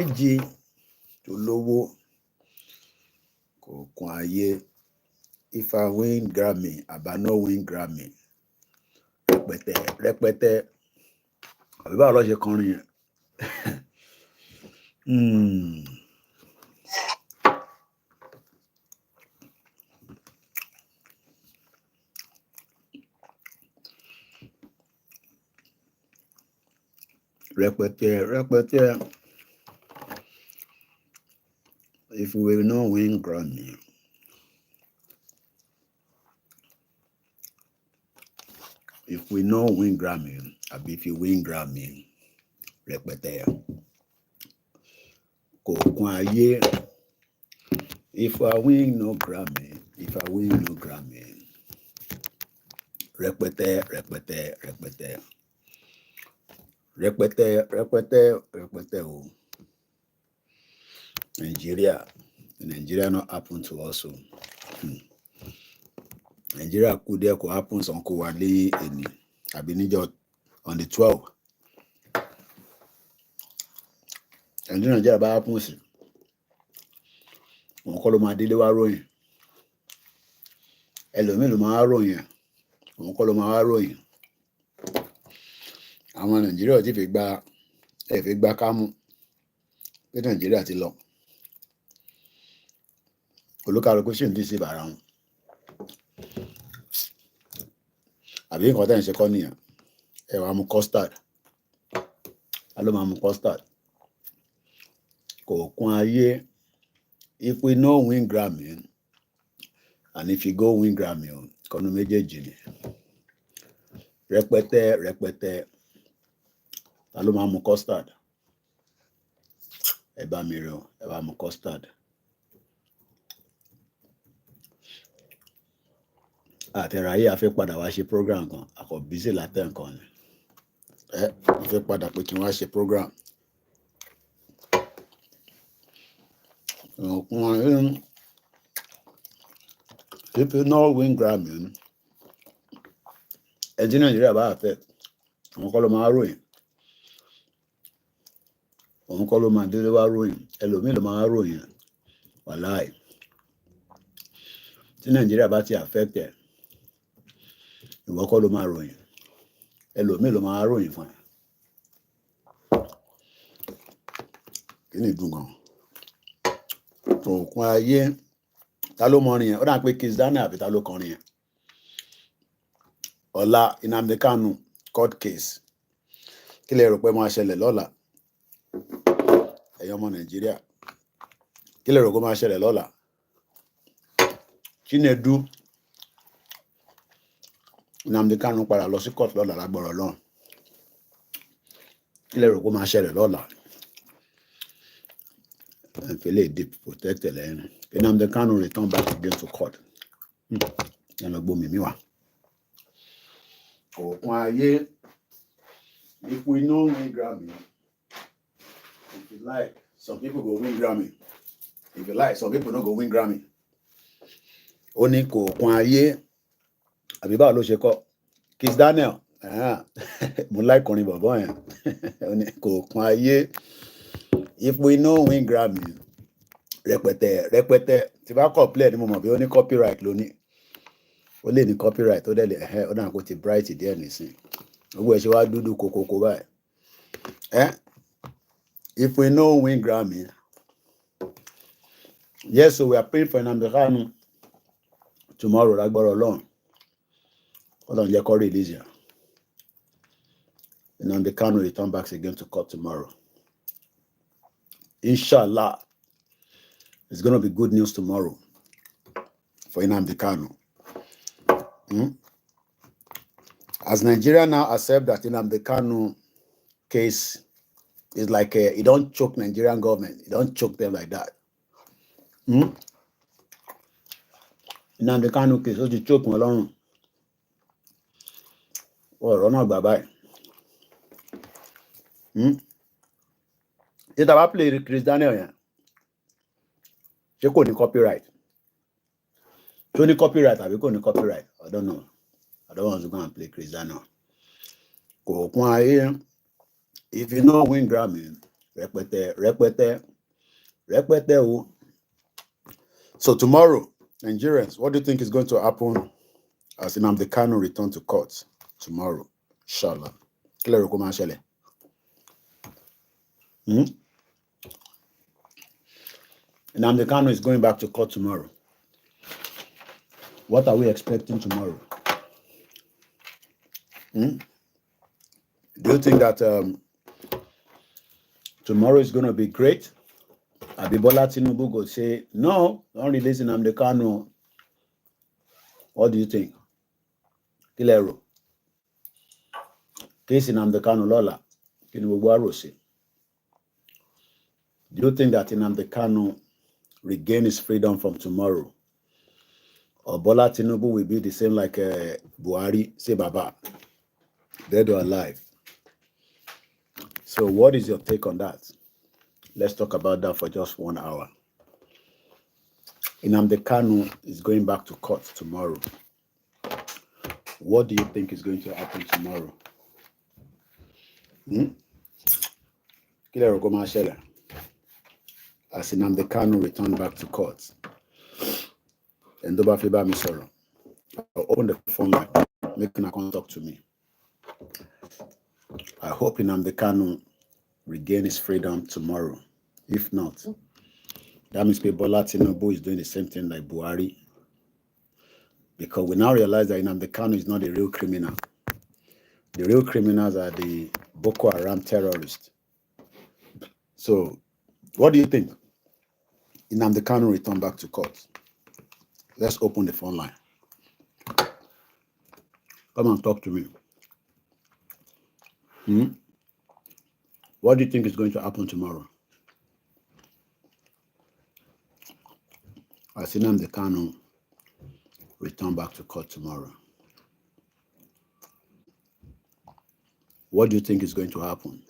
Jí tó lówó kò kún ayé. If I win Grammy, àbá no win Grammy. Rẹpẹtẹ. Àbí báwo ló ṣe kọrin yẹn? Rẹpẹtẹ. If we will not win Grammy, if we no win Grammy, àbí if you win Grammy, rẹpẹtẹ. Kò kún ayé. If I win no Grammy, if I win no Grammy, rẹpẹtẹ. Rẹpẹtẹ o. Nigeria not happen to us. Nigeria could there could happen some Kowale in Abinijo on the 12th. And Nigeria ba happens. Wọ́n kọ́ ló máa délé wá ròyìn. Ẹlòmíì ló máa ròyìn. Wọ́n kọ́ ló máa ròyìn. Àwọn Nàìjíríà ti fi gba kámú pé Nàìjíríà ti lọ. Olúkálùkù sì ń dì sí bàrà wọn. Àbí nǹkan tẹ́ ń ṣe kọ́ nìyẹn. Ẹ wá mú custard. A ló máa mú custard. Kò kún ayé. If we no win Grammy, and if you go win Grammy, kọ́nu méjèèjì ni. Rẹpẹtẹ. Ta ló máa mú custard? Ẹ bá mi rí o, ẹ bá mú custard. Àtẹ̀ráyé a fẹ́ padà wá ṣe program kan, àkọ́ bísí látẹ̀ nǹkan ni. A fẹ́ padà pé kí n wá ṣe program. If you no win Grammy, ẹni tí Nàìjíríà bá fẹ́, àwọn kọ́ ló máa ròyìn. Òun kọ́ ló máa délé wá ròyìn. Ẹlòmíì ló máa ròyìn. Wàláì. Tí Nàìjíríà bá ti affect ẹ̀, ìwọ kọ́ ló máa ròyìn. Ẹlòmíì ló máa ròyìn fún ẹ. Kí ni ìdùn gan? Òkun ayé. Ta ló mọ orin yẹn? Ó dà pé Kiss Daniel àbí ta ló kọrin yẹn? Ọ̀la Nnamdi Kanu court case. Kí lẹ rò pé máa ṣẹlẹ̀ lọ́la? Ẹ̀yin ọmọ Nàìjíríà. Kí lẹ rò pé máa ṣẹlẹ̀ lọ́la? Chinedu Nnamdi Kanu padà lọ sí court lọ́la lágbára Ọlọ́run. Kí lẹ rò pé máa ṣẹlẹ̀ lọ́la? And feel it deep protected. Nnamdi Kanu return back again to court. And a boom miwa. Oh, ayé. If we know win Grammy, if you like, some people go win Grammy. If you like, some people don't go win Grammy. Oni ko ayé. Àbí báwo ló ṣe kọ? Kiss Daniel. Mo like orin bàbá yẹn. Oni ko ayé. If we know win Grammy, rẹpẹtẹ. Tí bá complain ni mo mọ̀ bí ó ní copyright lóní. Ó lè ní copyright ó dẹ̀lẹ̀ ó náà kó ti bright díẹ̀ nísìn. Gbogbo ẹ̀ ṣe wá dúdú kókókó báyìí. If we know win Grammy, yes, so we are praying for Nnamdi Kanu tomorrow, lágbára Ọlọ́run. Ọlọ́run jẹ́ kó release ya. Nnamdi Kanu return back again to court tomorrow. Inshallah, it's going to be good news tomorrow for Nnamdi Kanu. As Nigeria now accept that Nnamdi Kanu case is like it don't choke Nigerian government. It don't choke them like that. Nnamdi Kanu case, ó ti choke wọn lọ́rùn. Ọ̀rọ̀ náà gbà báyìí. Tí tá bá play Chris Daniel yẹn, ṣé kò ní copyright? Ṣó ní copyright àbí kò ní copyright? I don't know. I don't want to go and play Chris Daniel. Kò kún ayé. If you know win Grammy, Repete. So tomorrow, Nigerians, what do you think is going to happen as Nnamdi Kanu return to court tomorrow? Inshallah. Nnamdi Kanu is going back to court tomorrow. What are we expecting tomorrow? Do you think that tomorrow is going to be great? BOLA TINUBU go say, no, don't release Nnamdi Kanu. What do you think? Kilero. Case Nnamdi Kanu Lola. Do you think that Nnamdi Kanu regain his freedom from tomorrow? Or BOLA TINUBU will be the same like Buhari, say Baba, dead or alive? So what is your take on that? Let's talk about that for just 1 hour. Nnamdi Kanu is going back to court tomorrow. What do you think is going to happen tomorrow? As Nnamdi Kanu return back to court. And Doba Fiba Misoro. I'll open the phone line, making a contact to me. I hope Nnamdi Kanu regain his freedom tomorrow. If not, that means BOLA TINUBU is doing the same thing like Buhari. Because we now realize that Nnamdi Kanu is not a real criminal. The real criminals are the Boko Haram terrorists. So, what do you think? Nnamdi Kanu return back to court. Let's open the phone line. Come and talk to me. What do you think is going to happen tomorrow? As Nnamdi Kanu return back to court tomorrow. What do you think is going to happen?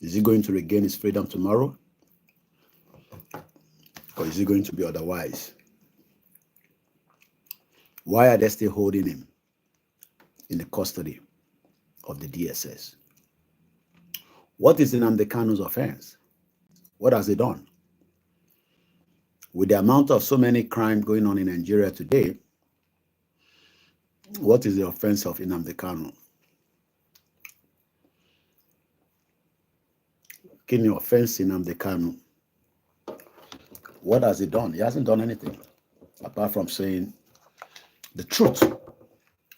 Is he going to regain his freedom tomorrow? Or is he going to be otherwise? Why are they still holding him in the custody of the DSS? What is Nnamdi Kanu's offense? What has he done? With the amount of so many crimes going on in Nigeria today, what is the offense of Nnamdi Kanu? Can you offense Nnamdi Kanu? What has he done? He hasn't done anything apart from saying the truth.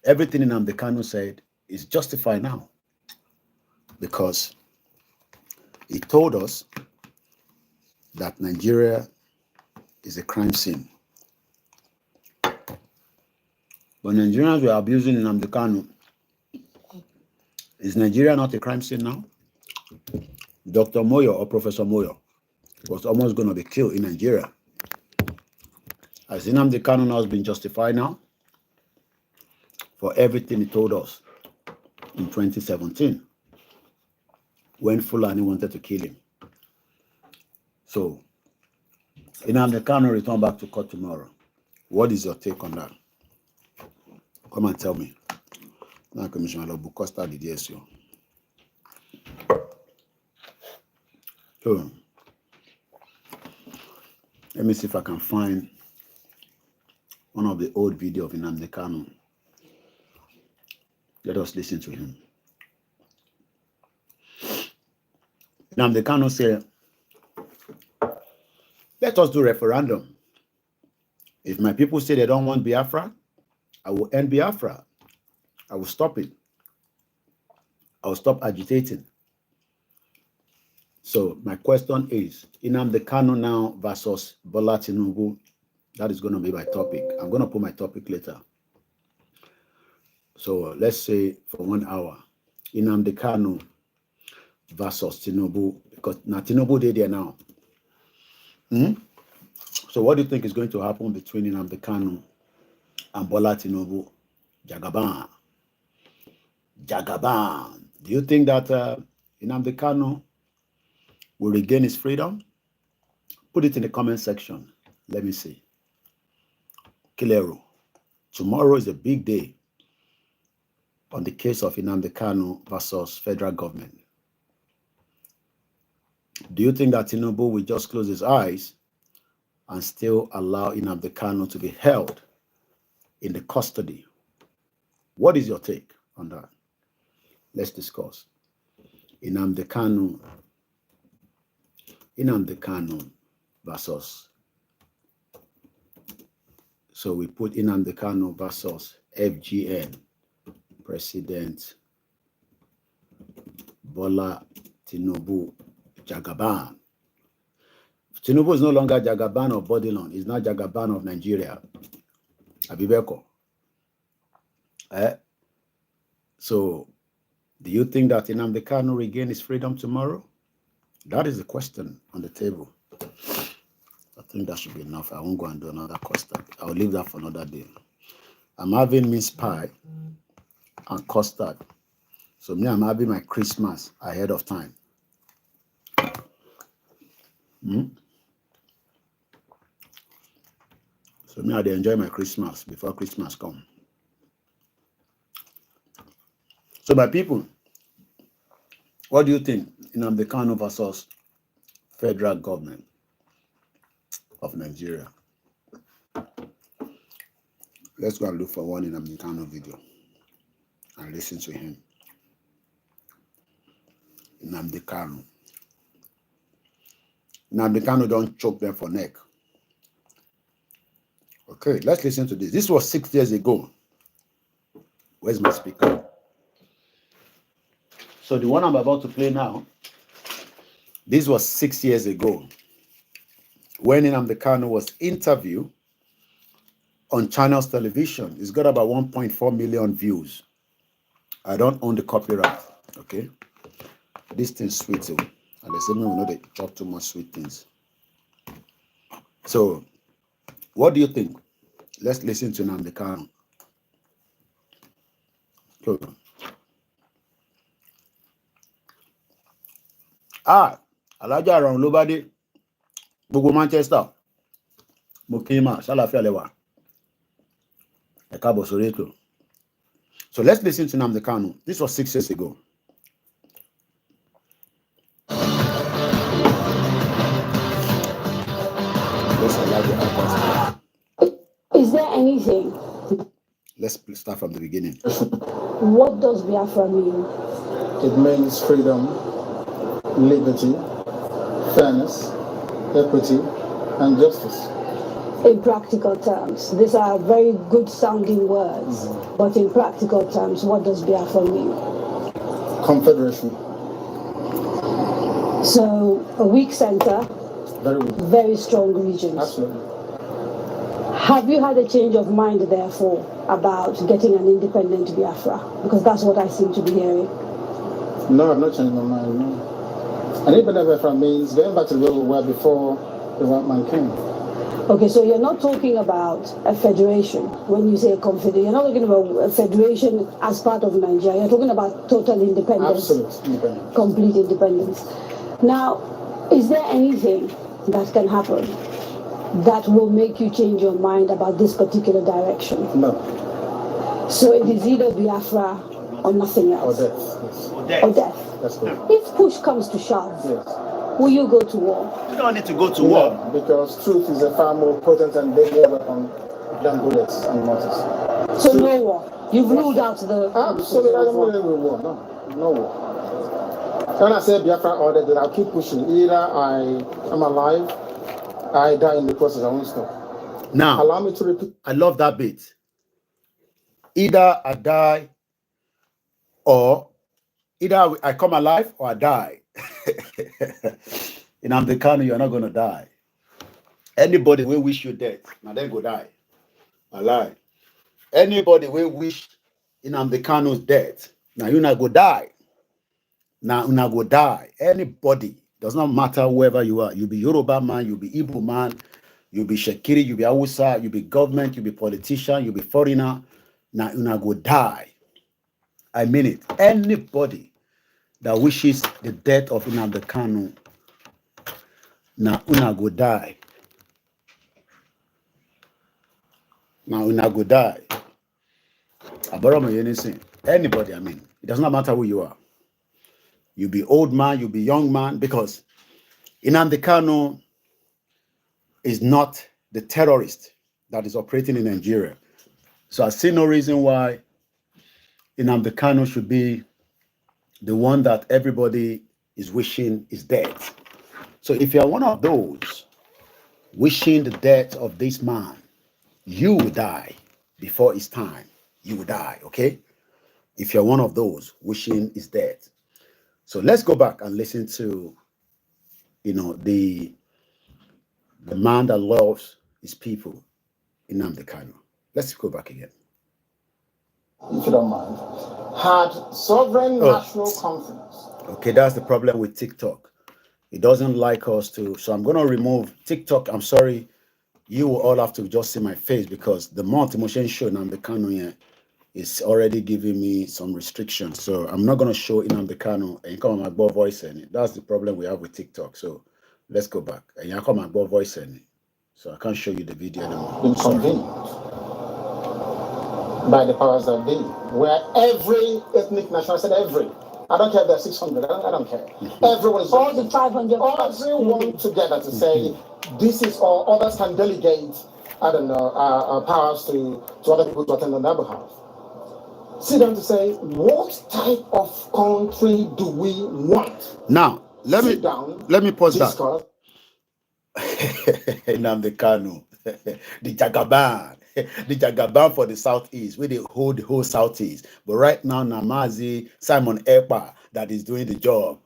Everything Nnamdi Kanu said is justified now because he told us that Nigeria is a crime scene. But Nigerians were abusing Nnamdi Kanu. Is Nigeria not a crime scene now? Dr. Moyo or Professor Moyo was almost going to be killed in Nigeria. Has Nnamdi Kanu now been justified now for everything he told us in 2017 when Fulani wanted to kill him? So, Nnamdi Kanu return back to court tomorrow. What is your take on that? Come and tell me. Now, Commissioner Lobucosta the DSO. So, let me see if I can find one of the old video of Nnamdi Kanu. Let us listen to him. Nnamdi Kanu said, let us do referendum. If my people say they don't want Biafra, I will end Biafra. I will stop it. I will stop agitating. So my question is, Nnamdi Kanu now versus BOLA TINUBU. That is going to be my topic. I'm going to put my topic later. So let's say for 1 hour, Nnamdi Kanu versus TINUBU, because now TINUBU did there now. So what do you think is going to happen between Nnamdi Kanu and BOLA TINUBU? Jagaban. Jagaban. Do you think that Nnamdi Kanu will regain his freedom? Put it in the comment section. Let me see. Kilero. Tomorrow is a big day on the case of Nnamdi Kanu versus federal government. Do you think that TINUBU will just close his eyes and still allow Nnamdi Kanu to be held in the custody? What is your take on that? Let's discuss. Nnamdi Kanu versus. So we put Nnamdi Kanu versus FGN, President BOLA TINUBU Jagaban. TINUBU is no longer Jagaban of Bodilon. He's not Jagaban of Nigeria. Abibeko. So, do you think that Nnamdi Kanu regain his freedom tomorrow? That is the question on the table. I think that should be enough. I won't go and do another custard. I'll leave that for another day. I'm having mince pie and custard. So me, I'm having my Christmas ahead of time. So me, I enjoy my Christmas before Christmas comes. So my people, what do you think? Nnamdi Kanu versus federal government of Nigeria. Let's go and look for one Nnamdi Kanu video and listen to him. Nnamdi Kanu. Nnamdi Kanu don't choke them for neck. Okay, let's listen to this. This was 6 years ago. Where's my speaker? So the one I'm about to play now, this was 6 years ago when Nnamdi Kanu was interviewed on Channels Television. It's got about 1.4 million views. I don't own the copyright, okay? This thing's sweet too. And they say me, we know they chop too much sweet things. So, what do you think? Let's listen to Nnamdi Kanu. Go. Alájà àrùn ló bá dé. Gbogbo Manchester. Mo kí mà, ṣàlàáfíà lẹ wà. Ẹ káàbọ̀ sórí ètò. So let's listen to Nnamdi Kanu. This was 6 years ago. Is there anything? Let's start from the beginning. What does Biafra mean? It means freedom, liberty, fairness, equity, and justice. In practical terms, these are very good sounding words, but in practical terms, what does Biafra mean? Confederation. So, a weak center, very strong regions. Absolutely. Have you had a change of mind, therefore, about getting an independent Biafra? Because that's what I seem to be hearing. No, I've not changed my mind, no. An independent Biafra means going back to where we were before the white man came. Okay, so you're not talking about a federation when you say a confederation. You're not talking about a federation as part of Nigeria. You're talking about total independence. Absolute independence. Complete independence. Now, is there anything that can happen that will make you change your mind about this particular direction? No. So it is either Biafra or nothing else. Or death. Yes. Or death. That's good. If push comes to shove, Yes. will you go to war? You don't need to go to war. No, because truth is a far more potent and deadly weapon than bullets and mortars. So no war. You've ruled out the... Absolutely, I don't want any war. No. No war. When I say Biafra order, then I'll keep pushing. Either I am alive, I die in the process, I won't stop. Now, allow me to repeat. I love that bit. Either I die or either I come alive or I die. In Nnamdi Kanu, you're not going to die. Anybody will wish you death, now they go die. Alive. Anybody will wish Nnamdi Kanu's death, now you not go die. Now you not go die. Anybody, does not matter whoever you are. You be Yoruba man, you be Igbo man, you be Shekiri, you be Hausa, you be government, you be politician, you be foreigner. Now you not go die. I mean it. Anybody that wishes the death of Nnamdi Kanu, now you not go die. Now you not go die. Anybody, I mean, it does not matter who you are. You be old man, you be young man, because Nnamdi Kanu is not the terrorist that is operating in Nigeria. So I see no reason why Nnamdi Kanu should be the one that everybody is wishing is dead. So if you're one of those wishing the death of this man, you will die before it's time. You will die, okay? If you're one of those wishing his death. So let's go back and listen to, the man that loves his people, Nnamdi Kanu. Let's go back again. If you don't mind, had sovereign national conference. Okay, that's the problem with TikTok. It doesn't like us to, so I'm going to remove TikTok. I'm sorry. You will all have to just see my face because the month emotion show Nnamdi Kanu here is already giving me some restrictions. So I'm not going to show Nnamdi Kanu and you come on my voice in it. That's the problem we have with TikTok. So let's go back. And you come on my voice in it. So I can't show you the video anymore. Been convened by the powers that be, where every ethnic nation, I said every, I don't care if there's 600, I don't care. Everyone is all the 500 everyone together to say this is all. Others can delegate, I don't know, powers to other people to attend on their behalf. Sit down to say, what type of country do we want? Now, let me pause discuss. That. Nnamdi Kanu, the Jagaban for the Southeast, where they hold the whole Southeast. But right now, Mazi Simon Ekpa that is doing the job.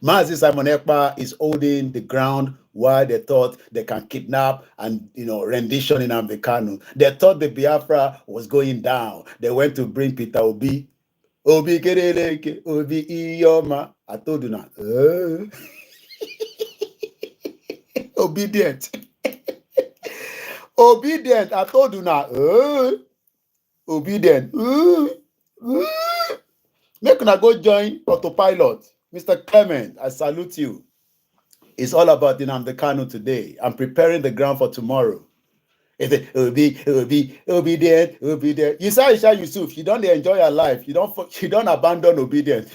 Mazi Simon Ekpa is holding the ground while they thought they can kidnap and rendition Nnamdi Kanu. They thought the Biafra was going down. They went to bring Peter Obi. Obi Kereleke, Obi Iyoma. I told you now. Obedient. Obedient. I told you now. Obedient. Make una go join autopilot. Mr. Clement, I salute you. It's all about Nnamdi Kanu today. I'm preparing the ground for tomorrow. Obedient. You say Isha Yusuf, you don't enjoy your life. You don't abandon obedient.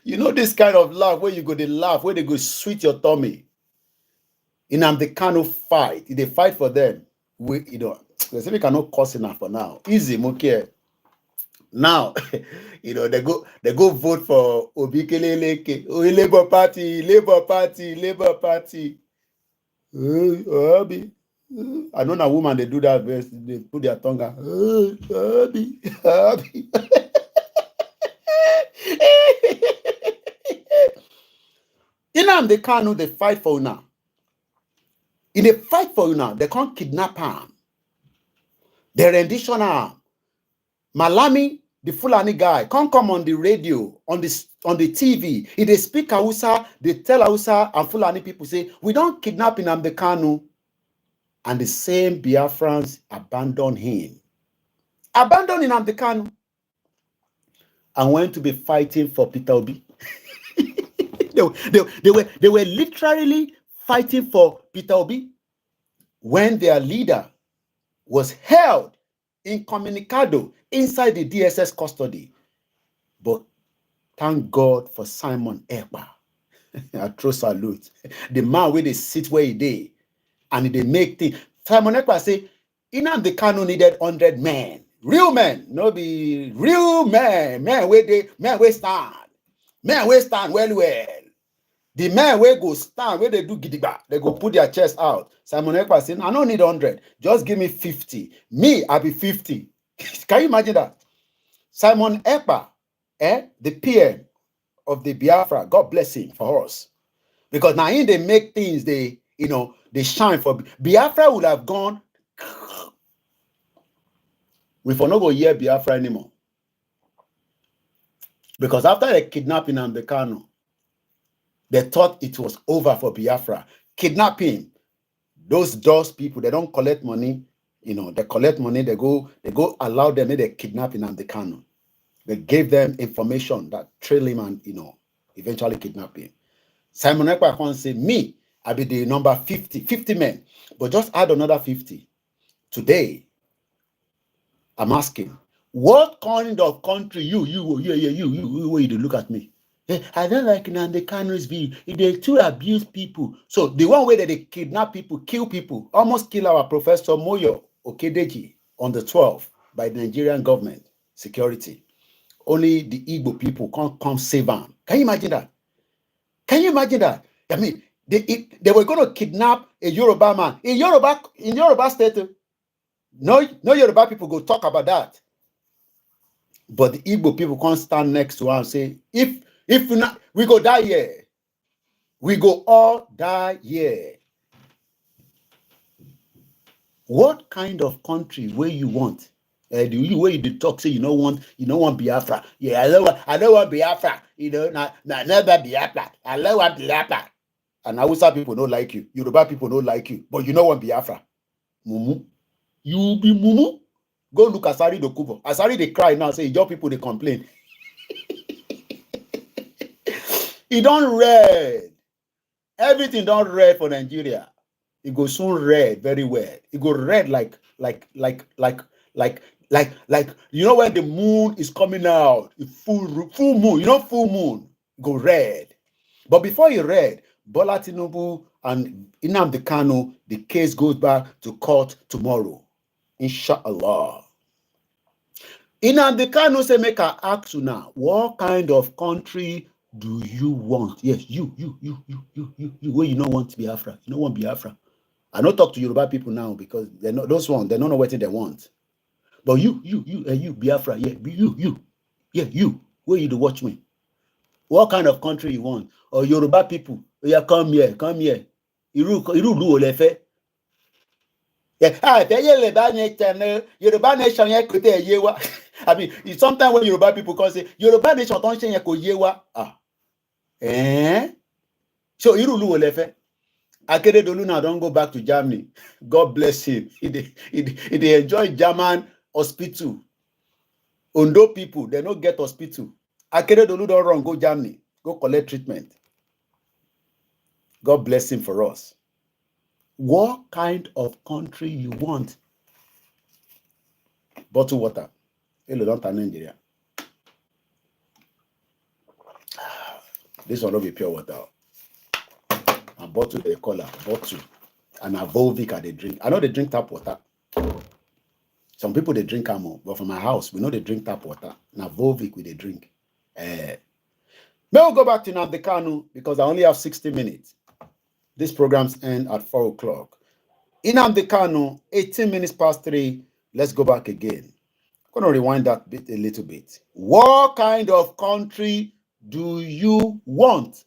You know this kind of laugh where you go to laugh, where they go sweet your tummy. Nnamdi Kanu fight. They fight for them. They say we cannot curse enough for now. Easy, okay. Now, they go vote for Obi Keleleke, Labour Party. Obi. I know a woman, they do that, they put their tongue out. Obi. Nnamdi Kanu, they fight for now. In a fight for now, they can't kidnap him. They rendition him. Malami, the Fulani guy, can't come on the radio, on the TV. If they speak Hausa, they tell Hausa and Fulani people say, we don't kidnap Nnamdi Kanu. And the same Biafrans abandon him. Abandon Nnamdi Kanu. And went to be fighting for Peter Obi. They were literally fighting for Peter Obi when their leader was held incommunicado inside the DSS custody. But thank God for Simon Ekpa. I throw salute. The man where they sit where he did and they make things. Simon Ekpa say, Nnamdi Kanu needed 100 men. Real men, no be real men. Men where stand. Men where stand well. The men where go stand, where they do gidigba, they go put their chest out. Simon Ekpa saying, I don't need 100. Just give me 50. Me, I'll be 50. Can you imagine that? Simon Ekpa, the PM of the Biafra, God bless him for us. Because now in they make things, they shine for Biafra would have gone. We for not go hear Biafra anymore. Because after the kidnapping Nnamdi Kanu, they thought it was over for Biafra. Kidnapping. Those people, they don't collect money. They collect money, they go allow them, they kidnap Nnamdi Kanu. They gave them information that trail him and, eventually kidnap him. Simon Ekpa can say, me, I'll be the number 50 men. But just add another 50. Today, I'm asking, What kind of country you look at me? I don't like Nnamdi Kanu's view. They too abuse people. So the one way that they kidnap people, kill people, almost kill our Professor Moyo Okedeji on the 12th by the Nigerian government security. Only the Igbo people can't come save him. Can you imagine that? Can you imagine that? I mean, they were going to kidnap a Yoruba man in Yoruba state. No Yoruba people go talk about that. But the Igbo people can't stand next to her and say, if not, we go die here. We go all die here. What kind of country where you want? Where you talk say you don't want Biafra. Yeah, I don't want Biafra. Never Biafra. I don't want Biafra. And Hausa people don't like you. Yoruba people don't like you. But you don't want Biafra. Mumu. You be Mumu. Go look at Asari Dokubo. Asari they cry now, say your people they complain. It don't red. Everything don't red for Nigeria. It go soon red very well. It go red like you know when the moon is coming out, full moon, full moon go red. But before you red, BOLA TINUBU and Nnamdi Kanu, the case goes back to court tomorrow. Inshallah. Nnamdi Kanu say make I ask you now, what kind of country do you want? Yes, you where you don't want Biafra. You don't want Biafra. I don't talk to Yoruba people now because they're not those ones, they don't know what they want. But you Biafra, you where you to watch me? What kind of country you want? Or Yoruba people, come here. Iru lefe. Yoruba nation yewa. I mean, it's sometimes when Yoruba people come say Yoruba nation don't change yewa. So Iru lefe. Akeredolu now don't go back to Germany. God bless him. He enjoy German hospital. Ondo people, they don't get hospital. Akeredolu don't run, go Germany. Go collect treatment. God bless him for us. What kind of country you want? Bottled water. Hello, don't turn Nigeria. This one will be pure water. A bottle they call a bottle. And a Volvic they drink. I know they drink tap water. Some people they drink ammo, but from my house, we know they drink tap water. Now Volvic we they drink. May we go back to Nnamdi Kanu because I only have 60 minutes. These programs end at 4 o'clock. Nnamdi Kanu, 18 minutes past 3. Let's go back again. I'm going to rewind that bit a little bit. What kind of country do you want?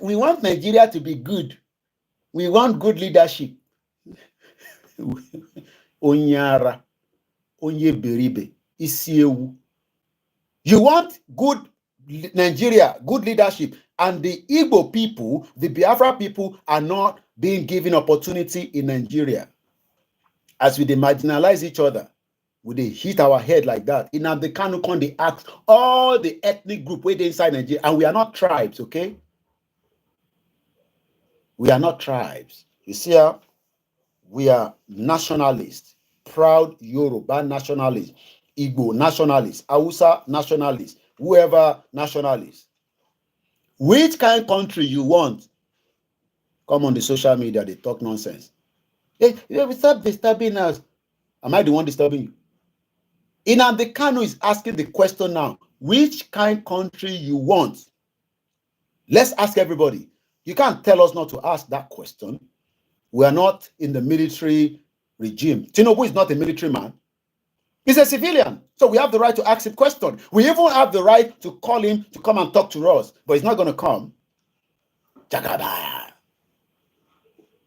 We want Nigeria to be good. We want good leadership. Onyara, onye beribe, isiewu. You want good Nigeria, good leadership, and the Igbo people, the Biafra people are not being given opportunity in Nigeria. As we marginalize each other, we hit our head like that. In the Kanu con they ask all the ethnic group where they inside Nigeria, and we are not tribes, okay? We are not tribes. You see how we are nationalists, proud Yoruba nationalists, Igbo nationalists, Hausa nationalists, whoever nationalists. Which kind of country you want? Come on the social media, they talk nonsense. Hey, stop disturbing us. Am I the one disturbing you? Nnamdi Kanu is asking the question now. Which kind of country you want? Let's ask everybody. You can't tell us not to ask that question. We are not in the military regime. TINUBU is not a military man. He's a civilian. So we have the right to ask him question. We even have the right to call him to come and talk to us. But he's not going to come. Jagaba.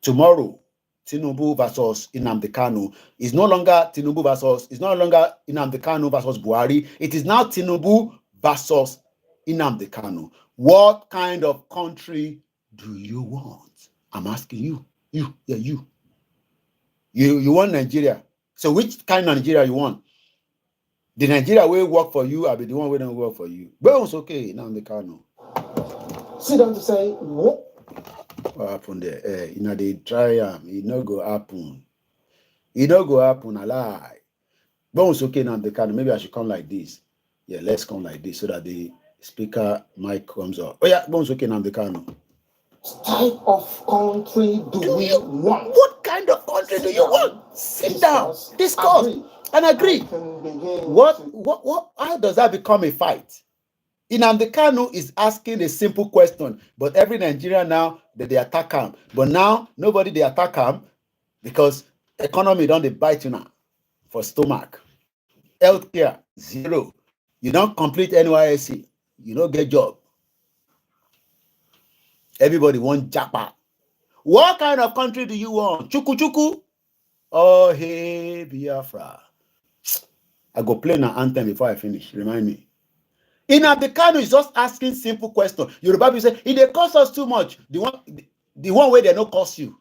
Tomorrow, TINUBU versus Nnamdi Kanu is no longer TINUBU versus, it's no longer Nnamdi Kanu versus Buhari. It is now TINUBU versus Nnamdi Kanu. What kind of country do you want? I'm asking you. You want Nigeria. So which kind of Nigeria you want? The Nigeria will work for you, I'll be the one who don't work for you. But it's okay, Nnamdi Kanu. Sit down to say, what happened there? They try it no go happen. It no go happen, a lie. Bones okay now the kind. Maybe I should come like this. Yeah, let's come like this so that the speaker mic comes up. Oh yeah, Bones okay now the kind. Type of country do we want? What kind of country do you want? Sit down, discuss, and agree. What? How does that become a fight? Nnamdi Kanu is asking a simple question, but every Nigerian now they attack him. But now nobody they attack him because economy don't they bite you now for stomach. Healthcare zero. You don't complete NYSC, you don't get job. Everybody want japa. What kind of country do you want? Chuku chuku? Oh hey Biafra. I go play an anthem before I finish. Remind me. Nnamdi Kanu is just asking simple question. Yoruba people say, if they cost us too much, the one way they don't cost you.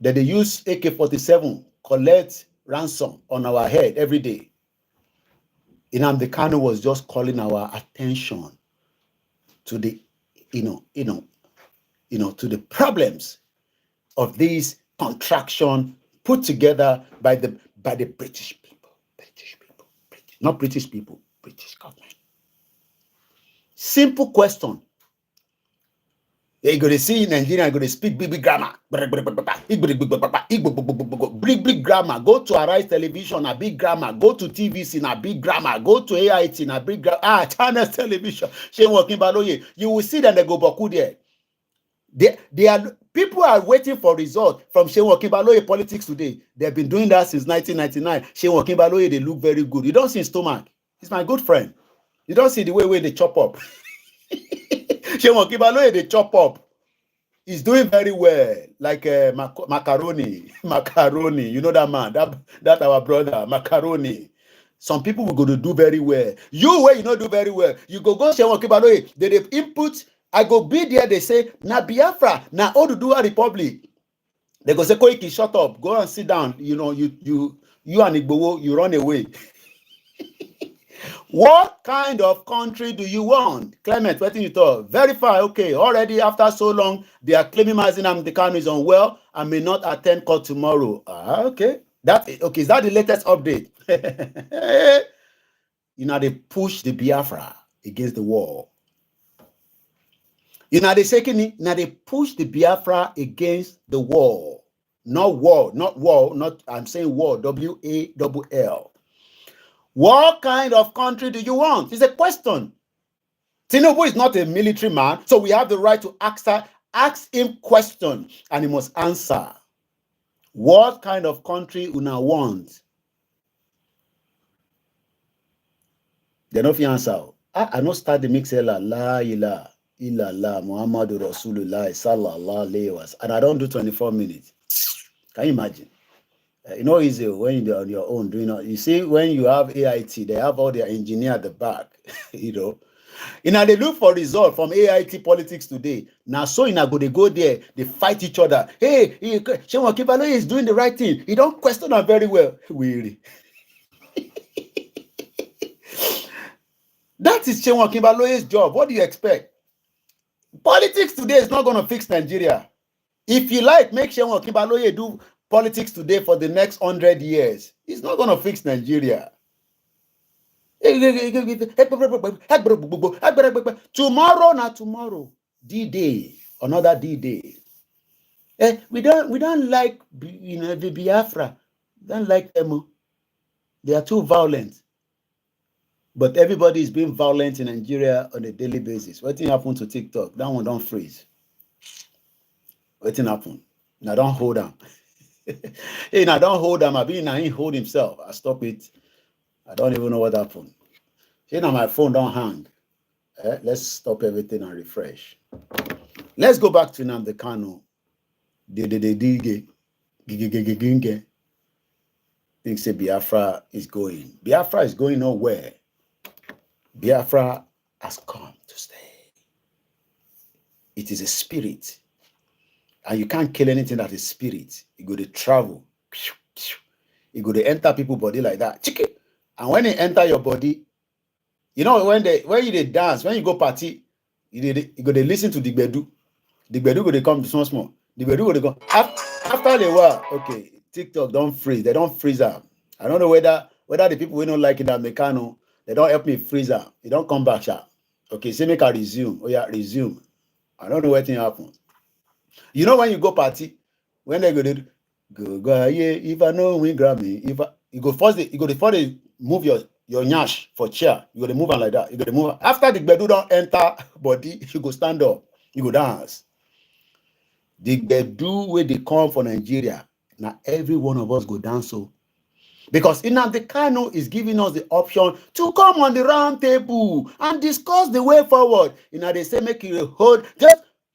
That they use AK-47, collect ransom on our head every day. Nnamdi Kanu was just calling our attention to the, to the problems of these contraction put together by the British people. Not British people, British government. Simple question. You're going to see in Nigeria, you're going to speak big grammar. Big grammar. Go to Arise Television, a big grammar. Go to TVC, a big grammar. Go to AIT, a big grammar. Channel Television. You will see that they go baku there. People are waiting for results from Shehu Okinbaloye politics today. They've been doing that since 1999. Shehu Okinbaloye, they look very good. You don't see his stomach. He's my good friend. You don't see the way they chop up. Shehu Okinbaloye, they chop up. He's doing very well, like macaroni. You know that man, that our brother, macaroni. Some people will go to do very well. You where you not do very well, you go Shehu Okinbaloye. They input. I go be there. They say na Biafra, na Oduduwa Republic. They go say Koiki, shut up, go and sit down. You know you and Igboho, you run away. What kind of country do you want? Clement, what do you thought? Verify, okay. Already after so long, they are claiming Mazi Nnamdi Kanu is unwell and may not attend court tomorrow. Okay. Is that the latest update? They push the Biafra against the wall. They push the Biafra against the wall. I'm saying wall, WALL. What kind of country do you want? It's a question. TINUBU is not a military man, so we have the right to ask him questions, and he must answer. What kind of country una want? They don't answer. I don't start the mix la ilaha illallah Muhammadu Rasulullah sallallahu alaihi wasallam, and I don't do 24 minutes. Can you imagine? Easy when you're on your own doing it. You see, when you have AIT, they have all their engineer at the back. They look for result from AIT politics today. Now, so they go there, they fight each other. Hey, Shehu Okinbaloye is doing the right thing. He don't question them very well. Really. That is Shehu Okinbaloye's job. What do you expect? Politics today is not going to fix Nigeria. If you like, make Shehu Okinbaloye do politics today for the next 100 years. It's not going to fix Nigeria. Tomorrow, D-Day, another D-Day. We don't like the Biafra. Don't like them. They are too violent. But everybody is being violent in Nigeria on a daily basis. What thing happened to TikTok? That one don't freeze. What thing happened? Now don't hold on. I don't hold him. He hold himself. I stop it. I don't even know what happened. My phone don't hang. Let's stop everything and refresh. Let's go back to Nnamdi Kanu. Think say Biafra is going. Biafra is going nowhere. Biafra has come to stay. It is a spirit. And you can't kill anything that is spirit. You go to travel. You go to enter people's body like that. And when it enter your body, when you dance, when you go party, you go to listen to the Gbedu. The Gbedu go to come small. The Gbedu go to go. After a while, okay, TikTok don't freeze. They don't freeze up. I don't know whether the people we don't like Nnamdi Kanu, they don't help me freeze her. They don't come back, sha. Okay, say make I resume. Oh yeah, resume. I don't know what thing happen. You know when you go party, when they go, yeah, if I know win Grammy, if I, you go first they move your nyash for chair, you go to move on like that. You go to move after the gbedu don't enter body, you go stand up, you go dance. The gbedu where they come for Nigeria, now every one of us go dance so. Because Nnamdi Kanu is giving us the option to come on the round table and discuss the way forward. They say make you hold.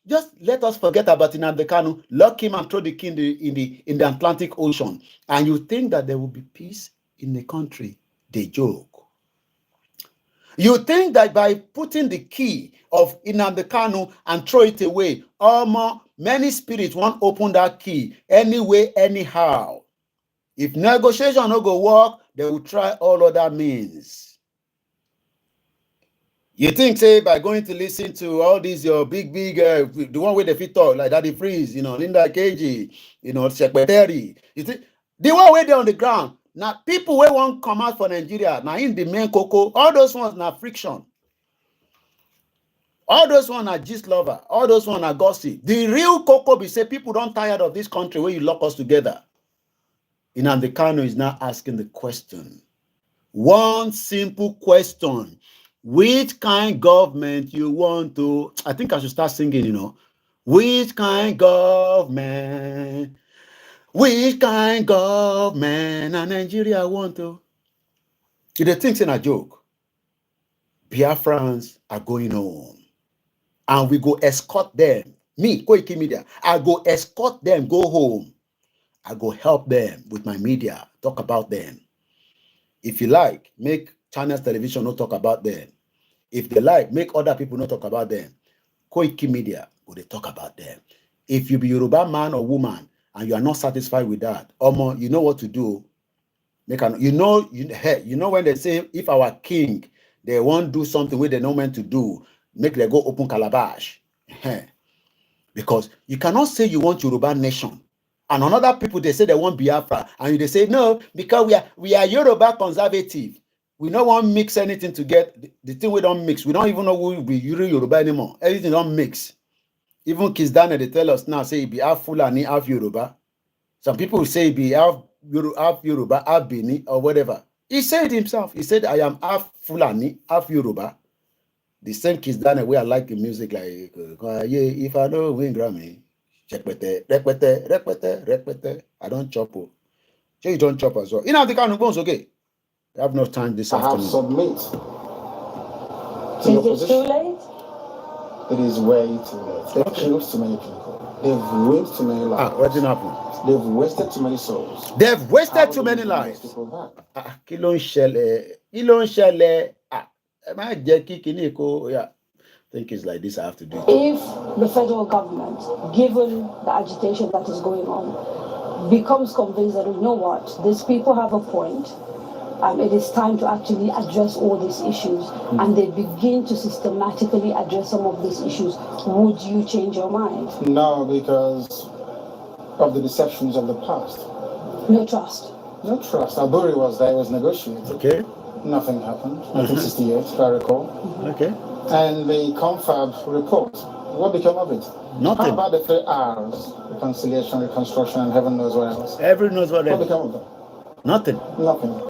Just let us forget about Nnamdi Kanu, lock him and throw the key in the Atlantic Ocean. And you think that there will be peace in the country? They joke. You think that by putting the key of Nnamdi Kanu and throw it away, many spirits won't open that key anyway, anyhow. If negotiation no go work, they will try all other means. You think, say, by going to listen to all these your big, the one with the fit talk, like Daddy Freeze, Linda KG, Secretary, you think the one way there on the ground, now people who won't come out for Nigeria, now in the main cocoa, all those ones now friction. All those ones are gist lover, all those ones are gossip. The real cocoa be say people don't tired of this country where you lock us together. Nnamdi Kanu is now asking the question. One simple question. Which kind government you want to... I think I should start singing, Which kind government? Which kind government and Nigeria want to? If they think it's a joke, Biafrans are going home. And we go escort them. Me, KOIKIMEDIA, I go escort them, go home. I go help them with my media, talk about them. If you like, make China's television not talk about them. If they like, make other people not talk about them. KOIKIMEDIA, will they talk about them? If you be Yoruba man or woman and you are not satisfied with that, you know what to do. You know when they say if our king they won't do something where they know meant to do, make them go open calabash. Because you cannot say you want Yoruba nation. And another people, they say they want Biafra. And they say, no, because we are Yoruba conservative. We don't want to mix anything together. The thing we don't mix. We don't even know who will be Yoruba anymore. Everything don't mix. Even Kizdane, they tell us now, say it be half Fulani, half Yoruba. Some people will say it be half Yoruba, half Bini, or whatever. He said it himself. He said, I am half Fulani, half Yoruba. The same Kizdane way I like the music, like, if I don't win Grammy, repete. I don't chop. So you don't chop as well. Nnamdi Kanu goes okay. I have no time this afternoon. I have submit to your position. Is it too late? It is way too late. They've killed too many people. They've raped too many lives. What didn't happen? They've wasted too many souls. They've wasted too many lives. Kí ló ń ṣẹlẹ̀? Yeah. I think it's like this, I have to do it. If the federal government, given the agitation that is going on, becomes convinced that, you know what, these people have a point, it is time to actually address all these issues, and they begin to systematically address some of these issues, would you change your mind? No, because of the deceptions of the past. No trust. No trust. Aburi was there, it was negotiated. Okay. Nothing happened. 1968, if I recall. Okay. And the confab report, what became of it? Nothing. How about the 3 R's? Reconciliation, reconstruction, and heaven knows what else. Heaven knows what else. What became of them? Nothing.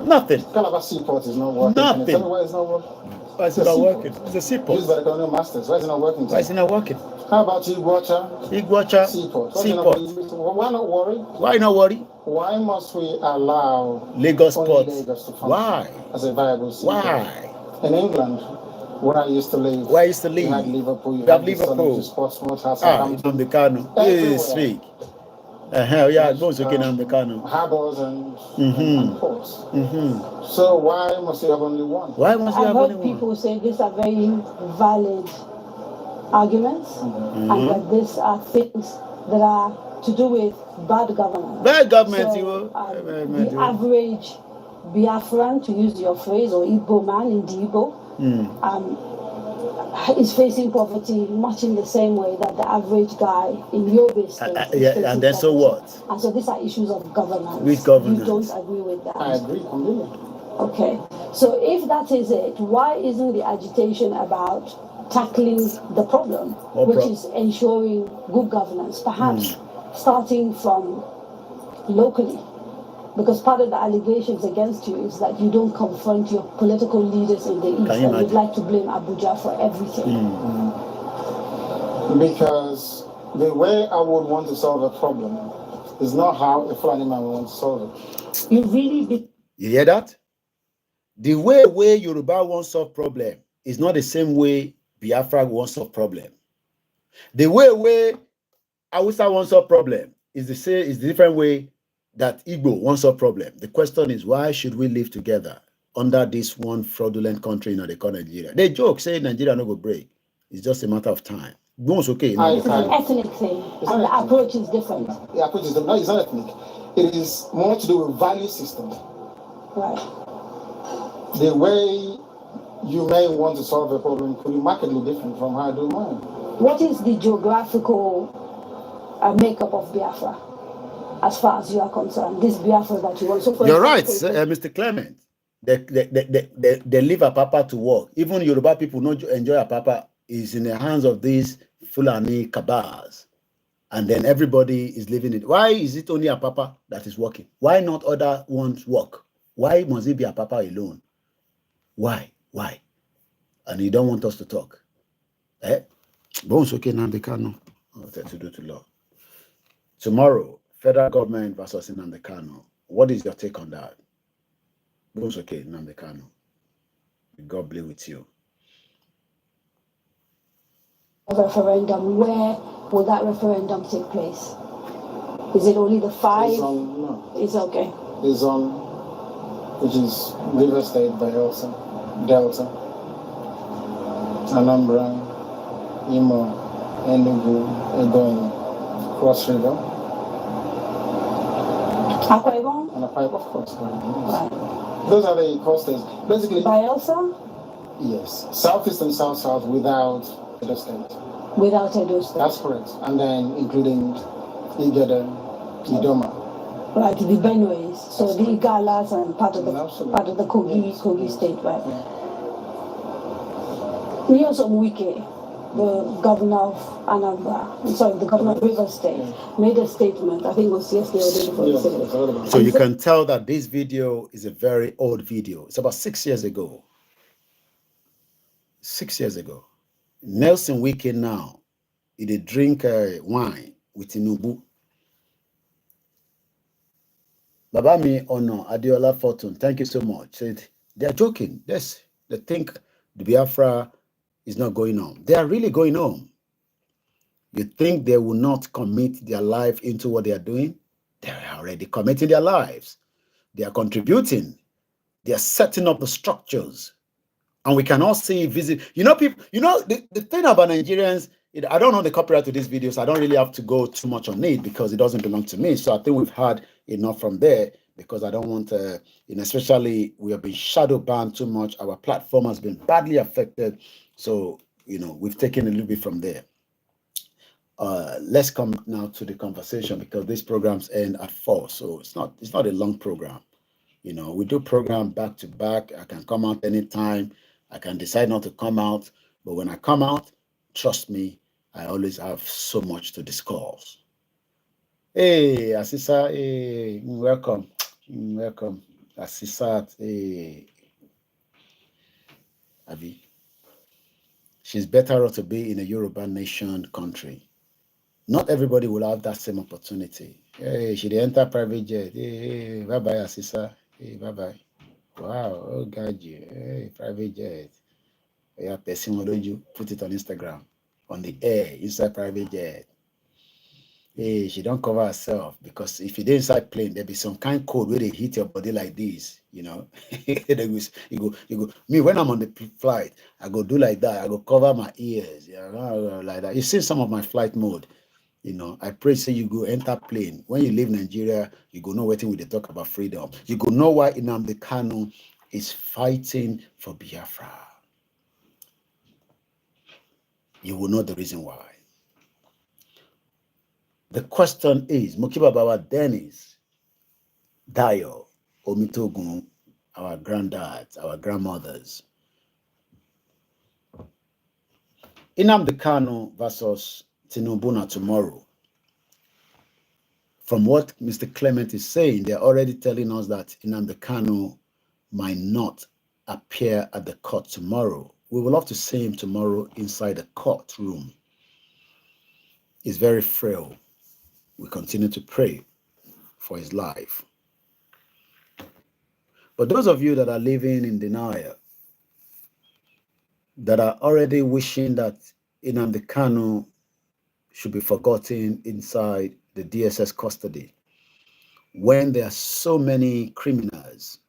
Nothing. Calabar Seaport is not working. Nothing. Tell me why it's not working. Why is it not working? It's a seaport. Used by the colonial masters. Why is it not working? Why is it not working? How about Iguacha? Seaport. Why not worry? Why not worry? Why must we allow Lagos port? Lagos to function? Why? As a viable seaport? Why? In England, where I used to live. Where I used to live. You had Liverpool. You have had Liverpool. Nnamdi Kanu. Yes, speak. Yeah, it goes okay, Nnamdi Kanu. Harbors and ports. So why must you have only one? Why must you have only one? I've heard people say these are very valid arguments, and that these are things that are to do with bad governance. Bad government, so, the average Biafran, to use your phrase, or Igbo man in the Igbo, is facing poverty much in the same way that the average guy in your business is facing and then so poverty. what? And so these are issues of governance. Which governance? You don't agree with that? I agree completely. Okay. So if that is it, why isn't the agitation about tackling the problem, which is ensuring good governance, perhaps starting from locally? Because part of the allegations against you is that you don't confront your political leaders in the East, and you'd like to blame Abuja for everything. Because the way I would want to solve a problem is not how a Fulani man wants to solve it. You hear that? The way Yoruba wants to solve problem is not the same way Biafra wants to solve problem. The way Hausa wants to solve problem is the different way that Igbo wants a problem. The question is, why should we live together under this one fraudulent country in the called Nigeria? They joke, say Nigeria no go break. It's just a matter of time. It's okay. It's an ethnic thing, and the approach is different. The approach is different. No, it's not ethnic. It is more to do with value system. Right. The way you may want to solve a problem could be markedly different from how I do mine. What is the geographical makeup of Biafra? As far as you are concerned, this Biafra that you want. So you're right, Mr. Clement. They leave Apapa to work. Even Yoruba people not enjoy Apapa is in the hands of these Fulani cabals. And then everybody is living it. Why is it only Apapa that is working? Why not other ones work? Why must it be Apapa alone? Why? And you don't want us to talk. Bones okay Nnamdi Kanu. To do to law. Tomorrow, federal government versus Nnamdi Kanu. What is your take on that? Bones okay Nnamdi Kanu. God bless with you. Referendum, where will that referendum take place? Is it only the 5? No. It's okay. It's on, which is River State, Bayelsa, Delta, Anambra, Imo, Enugu, Ebonyi, Cross River. Akwa Ibom? And a pipe, of course. Right. Those are the core states. Basically, Bayelsa? Yes. Southeast and South without Edo State. Without Edo State. That's correct. And then including Igede, Idoma. Right, the Benues. So the Igalas and part of the Kogi state, right? Nyosom Wike, the governor of the governor of River State, made a statement, I think it was yesterday or the day before yesterday. So you can tell that this video is a very old video. It's about 6 years ago. 6 years ago. Nelson Wike now, he did drink wine with TINUBU. Babami Ono Adiola Fortune, thank you so much. Said they are joking. Yes, they think the Biafra is not going on. They are really going on. You think they will not commit their life into what they are doing? They are already committing their lives. They are contributing. They are setting up the structures. And we can all see people, the thing about Nigerians, I don't know the copyright to this video, so I don't really have to go too much on it because it doesn't belong to me. So I think we've had enough from there because I don't want to, especially we have been shadow banned too much. Our platform has been badly affected. So, we've taken a little bit from there. Let's come now to the conversation because these programs end at 4. So it's not a long program. We do program back to back. I can come out anytime. I can decide not to come out, but when I come out, trust me, I always have so much to discuss. Hey, Asisa, hey, welcome, Asisa, hey, Abi. She's better to be in a Yoruba nation country. Not everybody will have that same opportunity. Hey, she enter private jet. Hey, bye-bye, Asisa. Hey, bye-bye. Wow, oh God, hey, private jet. Yeah, person put it on Instagram. On the air, inside private jet. Hey, she don't cover herself because if you're inside plane, there'll be some kind of code where they hit your body like this, you go. Me, when I'm on the flight, I go do like that. I go cover my ears, like that. You see some of my flight mode. I pray say you go enter plane. When you leave Nigeria, you go know what we they talk about freedom. You go know why Nnamdi Kanu is fighting for Biafra. you will know the reason why. The question is, Mokibabawa Dennis, Dayo, Omitogun, our granddads, our grandmothers. Nnamdi Kanu versus TINUBU tomorrow. From what Mr. Clement is saying, they're already telling us that Nnamdi Kanu might not appear at the court tomorrow. We will have to see him tomorrow inside the courtroom. He's very frail. We continue to pray for his life. But those of you that are living in denial, that are already wishing that Nnamdi Kanu should be forgotten inside the DSS custody, when there are so many criminals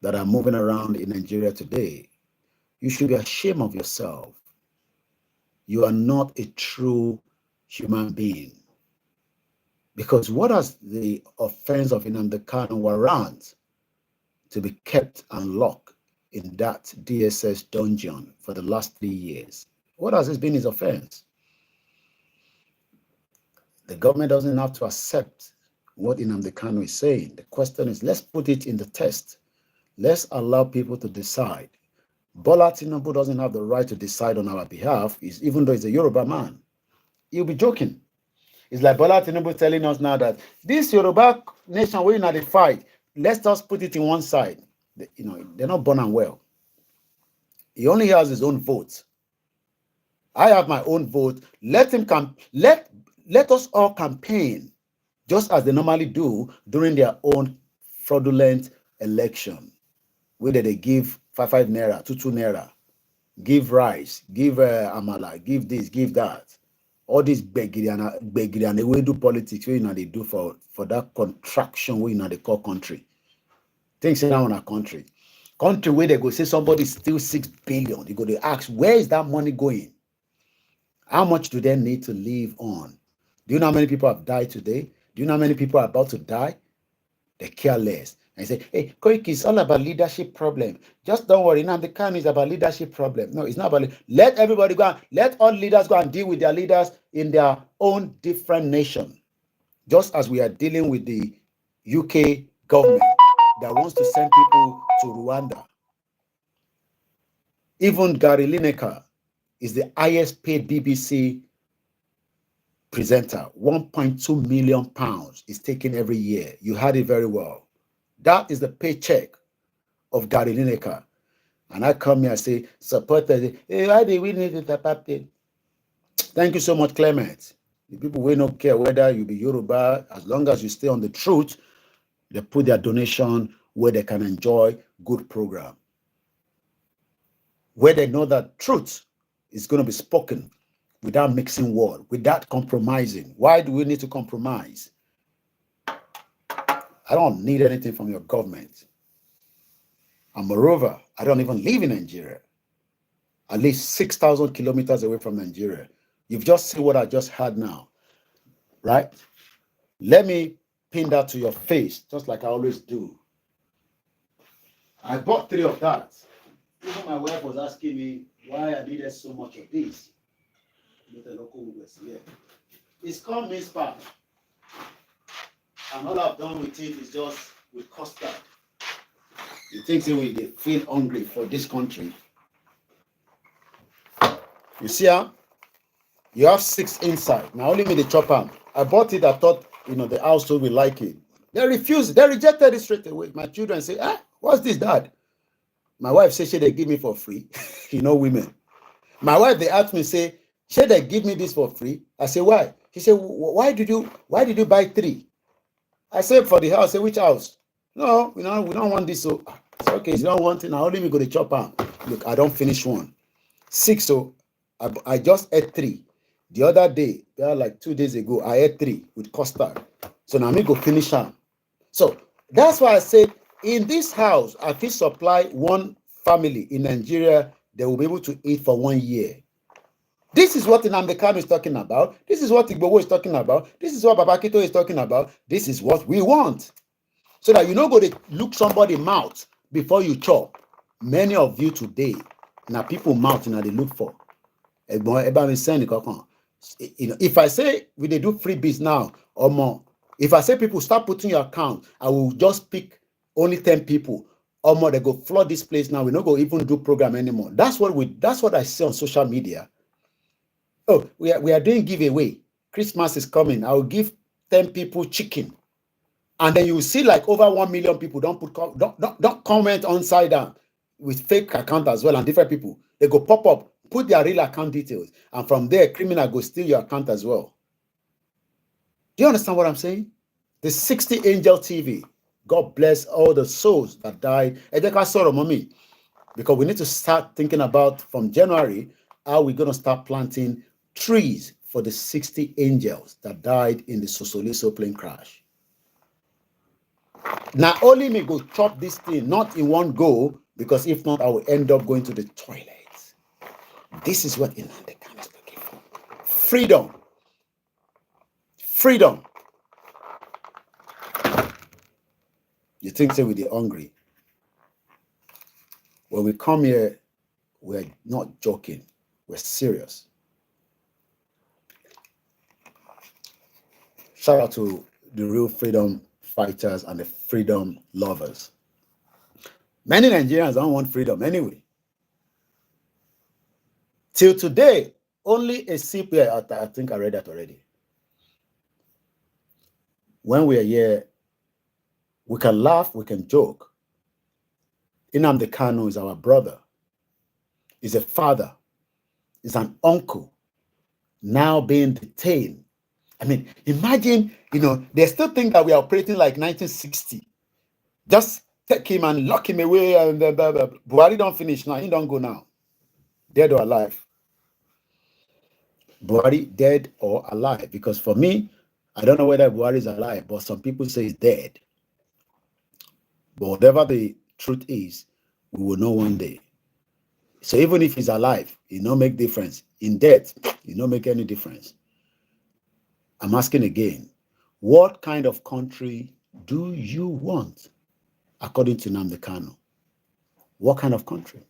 that are moving around in Nigeria today, you should be ashamed of yourself. You are not a true human being. Because what has the offense of Nnamdi Kanu warrant to be kept and locked in that DSS dungeon for the last 3 years? What has this been his offense? The government doesn't have to accept what Nnamdi Kanu is saying. The question is, let's put it in the test. Let's allow people to decide. BOLA TINUBU doesn't have the right to decide on our behalf, even though he's a Yoruba man. He'll be joking. It's like BOLA TINUBU telling us now that this Yoruba nation, we're not a fight. Let's just put it in one side. They're not born and well. He only has his own vote. I have my own vote. Let him come. Let us all campaign just as they normally do during their own fraudulent election, where they give 5 naira, 2 naira, give rice, give amala, give this, give that. All this begiri and the way do politics, where they do for that contraction where they call country. Things now in our country where they go say somebody steal 6 billion. They go to ask, where is that money going? How much do they need to live on? Do you know how many people have died today? Do you know how many people are about to die? They care less. And say, hey, Koiki, it's all about leadership problem. Just don't worry. Nnamdi Kanu is about leadership problem. No, it's not about let everybody go. Let all leaders go and deal with their leaders in their own different nation. Just as we are dealing with the UK government that wants to send people to Rwanda. Even Gary Lineker is the highest paid BBC presenter. 1.2 million pounds is taken every year. You heard it very well. That is the paycheck of Gary Lineker. And I come here and say, support the, hey, why do we need it? Thank you so much, Clement. The people will not care whether you be Yoruba, as long as you stay on the truth, they put their donation where they can enjoy good program. Where they know that truth is going to be spoken without mixing word, without compromising. Why do we need to compromise? I don't need anything from your government. And moreover, I don't even live in Nigeria. At least 6,000 kilometers away from Nigeria. You've just seen what I just had now, right? Let me pin that to your face, just like I always do. I bought 3 of that. Even my wife was asking me why I needed so much of this. It's called Miss Pack. And all I've done with it is just with custard. You think we feel hungry for this country. You see how? You have 6 inside. Now only me the chop am. I bought it, I thought, the household will like it. They refused, they rejected it straight away. My children say, what's this, Dad? My wife said, should they give me for free? Women. My wife, they asked me, say, should they give me this for free? I say, why? She said, why did you buy 3? I said, for the house. I said, which house? No, we don't want this. So it's okay, you don't want it. Now only me go to chop am. Look, I don't finish 1. 6, so I just ate 3. The other day, like 2 days ago, I ate 3 with custard. So now me go finish am. So that's why I said, in this house, I can supply 1 family in Nigeria, they will be able to eat for 1 year. This is what Nnamdi Kanu is talking about. This is what Igboho is talking about. This is what Babakito is talking about. This is what we want. So that you don't go to look somebody mouth before you chop. Many of you today, now people mouth they look for. If I say we they do freebies now or more, if I say people start putting your account, I will just pick only 10 people or more. They go flood this place now. We're not going to even do program anymore. That's what I see on social media. Oh, we are doing giveaway. Christmas is coming. I will give 10 people chicken. And then you will see like over 1 million people don't comment on side down with fake account as well, and different people. They go pop up, put their real account details, and from there, criminal go steal your account as well. Do you understand what I'm saying? The 60 Angel TV. God bless all the souls that died. Because we need to start thinking about from January how we're going to start planting trees for the 60 angels that died in the Sosoliso plane crash. Now, only me go chop this thing, not in one go, because if not, I will end up going to the toilet. This is what Nnamdi Kanu is looking for. Freedom. Freedom. You think say we're hungry. When we come here, we're not joking. We're serious. Shout out to the real freedom fighters and the freedom lovers. Many Nigerians don't want freedom anyway. Till today, only a CPI, I think I read that already. When we are here, we can laugh, we can joke. Nnamdi Kanu is our brother, is a father, is an uncle, now being detained. I mean, imagine, they still think that we are operating like 1960. Just take him and lock him away, and Buhari don't finish now. He don't go now. Dead or alive. Buhari dead or alive. Because for me, I don't know whether Buhari is alive, but some people say he's dead. But whatever the truth is, we will know one day. So even if he's alive, it don't make difference. In death, it don't make any difference. I'm asking again, what kind of country do you want, according to Nnamdi Kanu? What kind of country?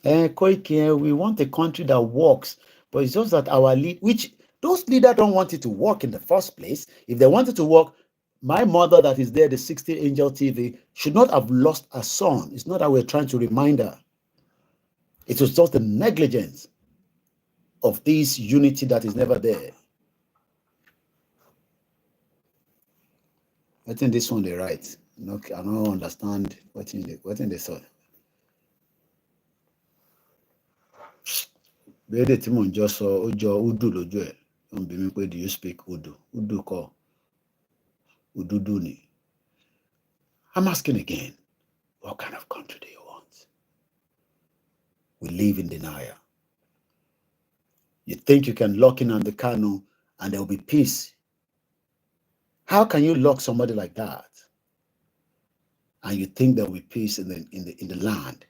Koiki, we want a country that works, but it's just that those leaders don't want it to work in the first place. If they wanted to work, my mother that is there, the 60 Angel TV, should not have lost a son. It's not that we're trying to remind her. It was just the negligence of this unity that is never there. I think this one they write. I don't understand what in they saw. Bede Timon just saw Ojo Udu Lojo. Don't be me, do you speak Udu? Udu ko. Ududuni. I'm asking again, what kind of country do you want? We live in denial. You think you can lock in Nnamdi Kanu and there will be peace? How can you lock somebody like that? And you think there will be peace in the land?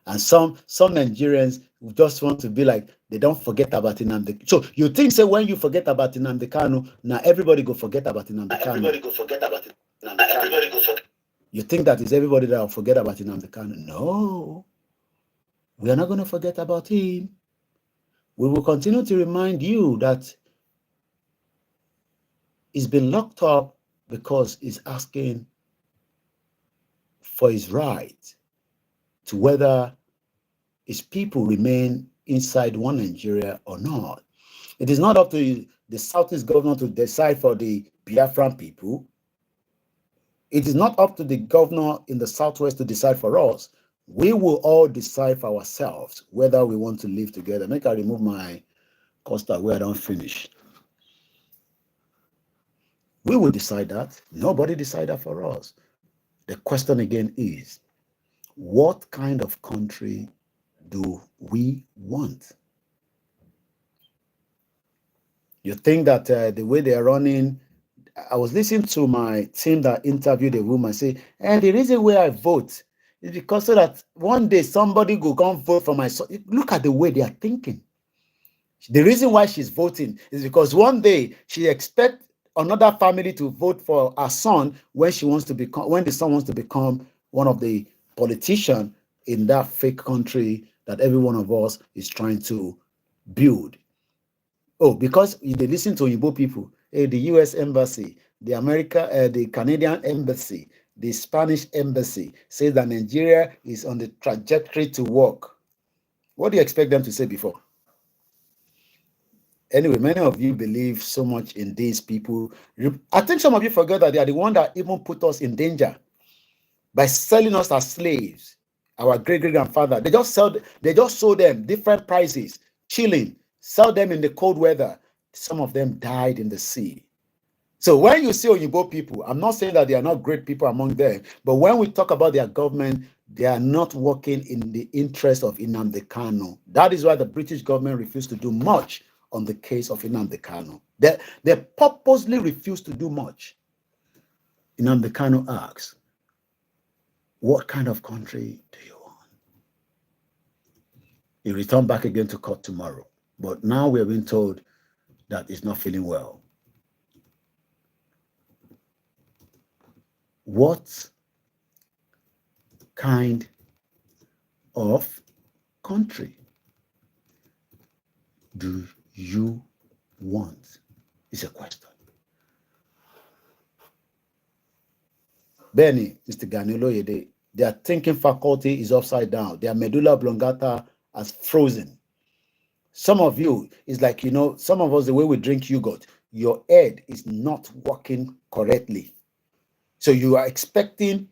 And some Nigerians just want to be like, they don't forget about Nnamdi. So you think, say, when you forget about Nnamdi Kanu, now everybody go forget about Nnamdi Kanu. Everybody go forget about it. Everybody go forget. You think that is everybody that will forget about Nnamdi Kanu? No. We are not going to forget about him. We will continue to remind you that he's been locked up because he's asking for his right to whether his people remain inside one Nigeria or not. It is not up to the Southeast governor to decide for the Biafran people. It is not up to the governor in the Southwest to decide for us. We will all decide for ourselves whether we want to live together. Make I remove my coaster where I don't finish. We will decide that. Nobody decide that for us. The question again is, what kind of country do we want? You think that the way they are running, I was listening to my team that interviewed the woman say, the reason why I vote is because so that one day somebody will come vote for my son. Look at the way they are thinking. The reason why she's voting is because one day she expects another family to vote for her son when the son wants to become one of the politicians in that fake country that every one of us is trying to build. Oh, because they listen to Igbo people, the US Embassy, the Canadian Embassy, the Spanish Embassy says that Nigeria is on the trajectory to work. What do you expect them to say before? Anyway, many of you believe so much in these people. I think some of you forget that they are the one that even put us in danger by selling us as slaves. Our great-great-grandfather, they just sold them different prices, chilling, sell them in the cold weather. Some of them died in the sea. So when you see Oyinbo people, I'm not saying that they are not great people among them, but when we talk about their government, they are not working in the interest of Nnamdi Kanu. That is why the British government refused to do much on the case of Nnamdi Kanu. They purposely refused to do much. Nnamdi Kanu asks, what kind of country do you want? He returned back again to court tomorrow. But now we're being told that he's not feeling well. What kind of country do you want? Is a question. Benny, Mr. Ganiloyede, their thinking faculty is upside down. Their medulla oblongata has frozen. Some of you, is like, some of us, the way we drink yogurt, your head is not working correctly. So you are expecting